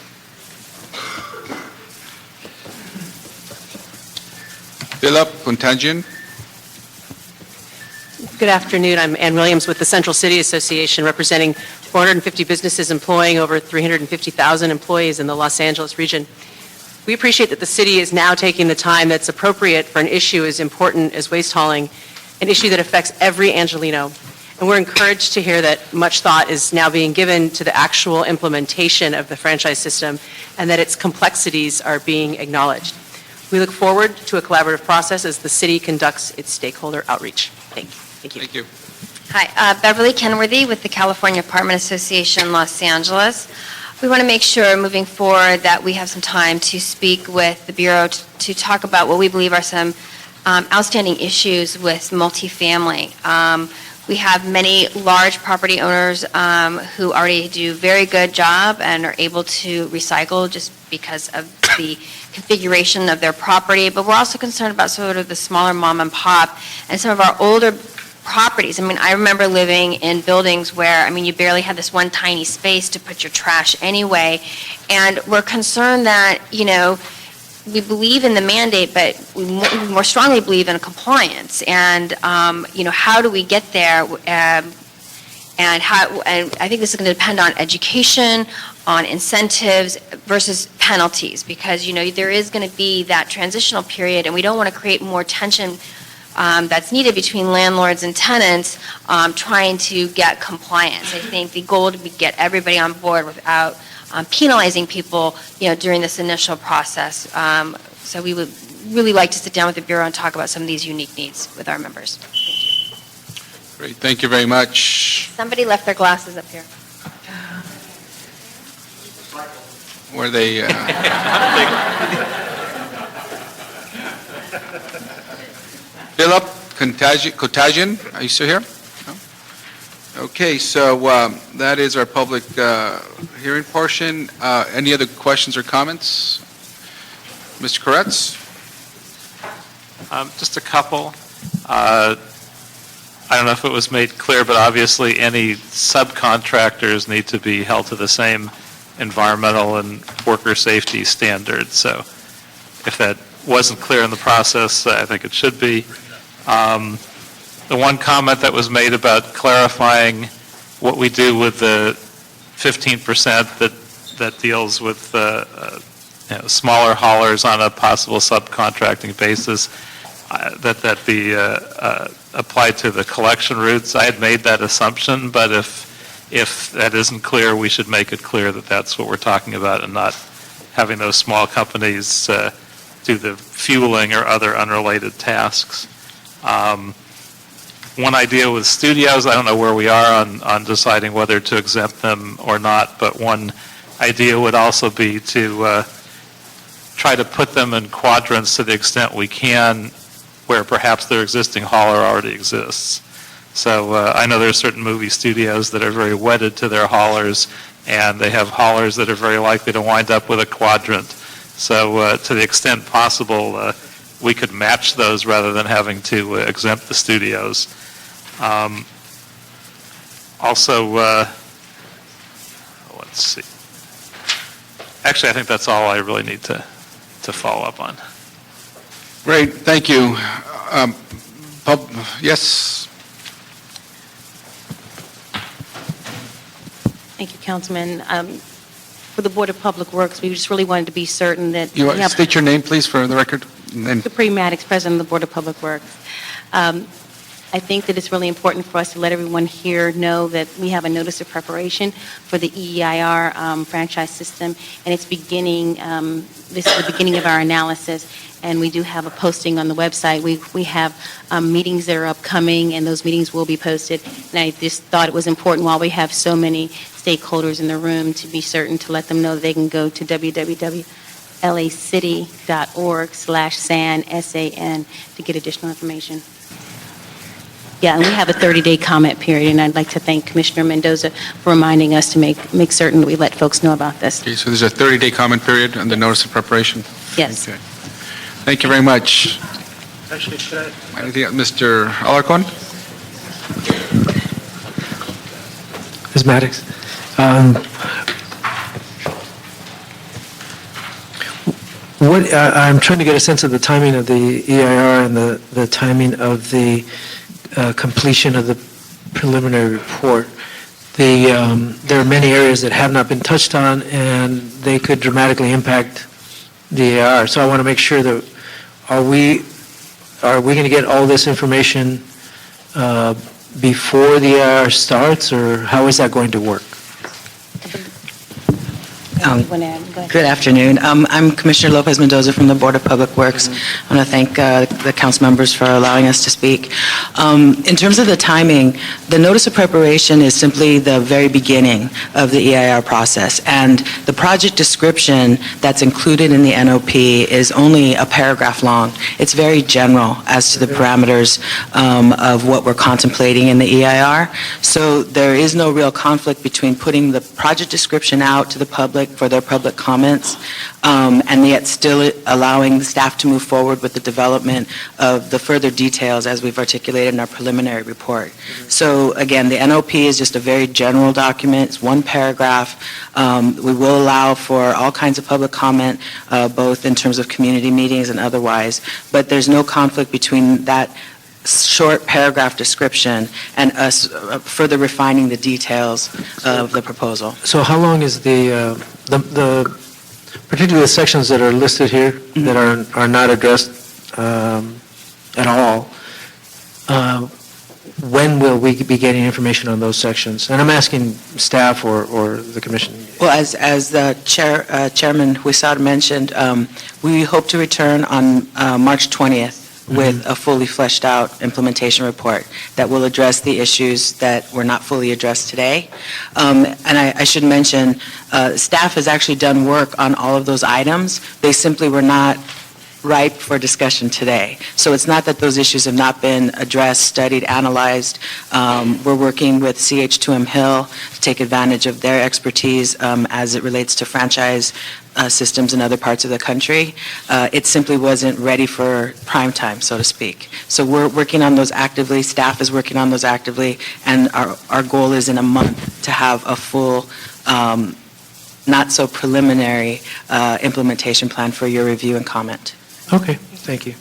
Philip Contagion. Good afternoon. I'm Ann Williams with the Central City Association, representing 450 businesses employing over 350,000 employees in the Los Angeles region. We appreciate that the city is now taking the time that's appropriate for an issue as important as waste hauling, an issue that affects every Angelino. And we're encouraged to hear that much thought is now being given to the actual implementation of the franchise system and that its complexities are being acknowledged. We look forward to a collaborative process as the city conducts its stakeholder outreach. Thank you. Thank you. Hi, Beverly Kenworthy with the California Apartment Association, Los Angeles. We want to make sure, moving forward, that we have some time to speak with the Bureau to talk about what we believe are some outstanding issues with multifamily. We have many large property owners who already do a very good job and are able to recycle just because of the configuration of their property, but we're also concerned about sort of the smaller mom and pop and some of our older properties. I mean, I remember living in buildings where, I mean, you barely had this one tiny space to put your trash anyway, and we're concerned that, you know, we believe in the mandate, but we more strongly believe in compliance, and, you know, how do we get there, and I think this is going to depend on education, on incentives versus penalties, because, you know, there is going to be that transitional period, and we don't want to create more tension that's needed between landlords and tenants trying to get compliance. I think the goal would be to get everybody on board without penalizing people, you know, during this initial process. So we would really like to sit down with the Bureau and talk about some of these unique needs with our members. Great, thank you very much. Somebody left their glasses up here. Were they? Philip Contagion, are you still here? No? Okay, so that is our public hearing portion. Any other questions or comments? Mr. Koretz? Just a couple. I don't know if it was made clear, but obviously any subcontractors need to be held to the same environmental and worker safety standards. So if that wasn't clear in the process, I think it should be. The one comment that was made about clarifying what we do with the 15% that deals with you know, smaller haulers on a possible subcontracting basis, that be applied to the collection routes. I had made that assumption, but if that isn't clear, we should make it clear that that's what we're talking about and not having those small companies do the fueling or other unrelated tasks. One idea with studios, I don't know where we are on deciding whether to exempt them or not, but one idea would also be to try to put them in quadrants to the extent we can where perhaps their existing hauler already exists. So I know there are certain movie studios that are very wedded to their haulers, and they have haulers that are very likely to wind up with a quadrant. So to the extent possible, we could match those rather than having to exempt the studios. Also, let's see. Actually, I think that's all I really need to follow up on. Great, thank you. Yes? Thank you, Councilman. For the Board of Public Works, we just really wanted to be certain that You we have state your name, please, for the record. And Capri Maddox, President of the Board of Public Works. I think that it's really important for us to let everyone here know that we have a notice of preparation for the EIR franchise system, and it's beginning, this is the beginning of our analysis, and we do have a posting on the website. We have meetings that are upcoming, and those meetings will be posted, and I just thought it was important while we have so many stakeholders in the room to be certain to let them know that they can go to www.lacity.org/SAN, S-A-N, to get additional information. Yeah, and we have a 30-day comment period, and I'd like to thank Commissioner Mendoza for reminding us to make certain that we let folks know about this. Okay, so there's a 30-day comment period on the notice of preparation? Yes. Okay. Thank you very much. Actually, should I? Anything else, Mr. Alarcon? Ms. I'm trying to get a sense of the timing of the EIR and the timing of the completion of the preliminary report. There are many areas that have not been touched on, and they could dramatically impact the EIR. So I want to make sure that, are we going to get all this information before the EIR starts, or how is that going to work? Good afternoon. I'm Commissioner Lopez Mendoza from the Board of Public Works. I want to thank the council members for allowing us to speak. In terms of the timing, the notice of preparation is simply the very beginning of the EIR process, and the project description that's included in the NOP is only a paragraph long. It's very general as to the parameters of what we're contemplating in the EIR. So there is no real conflict between putting the project description out to the public for their public comments, and yet still allowing the staff to move forward with the development of the further details as we've articulated in our preliminary report. So again, the NOP is just a very general document. It's one paragraph. We will allow for all kinds of public comment, both in terms of community meetings and otherwise, but there's no conflict between that short paragraph description and us further refining the details of the proposal. So how long is the particularly the sections that are listed here that are not addressed at all, when will we be getting information on those sections? And I'm asking staff or the commission. Well, as the Chairman Huizar mentioned, we hope to return on March 20th with a fully fleshed out implementation report that will address the issues that were not fully addressed today. And I should mention, staff has actually done work on all of those items. They simply were not ripe for discussion today. So it's not that those issues have not been addressed, studied, analyzed. We're working with CH2M Hill to take advantage of their expertise as it relates to franchise systems in other parts of the country. It simply wasn't ready for prime time, so to speak. So we're working on those actively, staff is working on those actively, and our goal is in a month to have a full, not so preliminary implementation plan for your review and comment. Okay, thank you.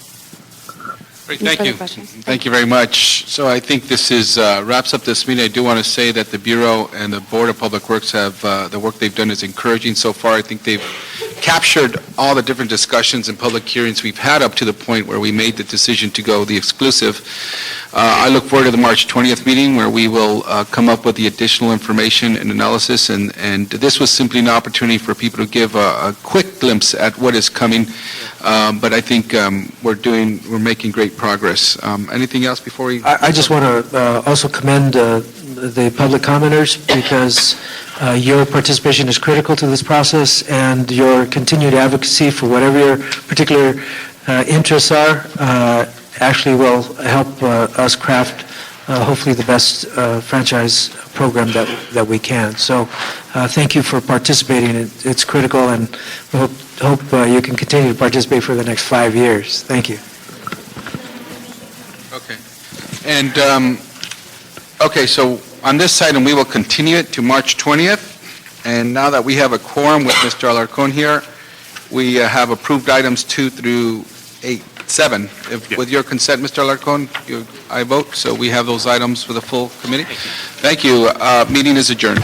Great, thank you. Thank you very much. So I think this is wraps up this meeting. I do want to say that the Bureau and the Board of Public Works have, the work they've done is encouraging so far. I think they've captured all the different discussions and public hearings we've had up to the point where we made the decision to go the exclusive. I look forward to the March 20th meeting where we will come up with the additional information and analysis, and this was simply an opportunity for people to give a quick glimpse at what is coming, but I think we're making great progress. Anything else before we? I just want to also commend the public commenters, because your participation is critical to this process, and your continued advocacy for whatever your particular interests are actually will help us craft hopefully the best franchise program that we can. So thank you for participating. It's critical, and we hope you can continue to participate for the next 5 years. Thank you. Okay. And, okay, so on this item, we will continue it to March 20th. And now that we have a quorum with Mr. Alarcon here, we have approved items 2 through 7. With your consent, Mr. Alarcon, I vote. So we have those items for the full committee. Thank you. Meeting is adjourned.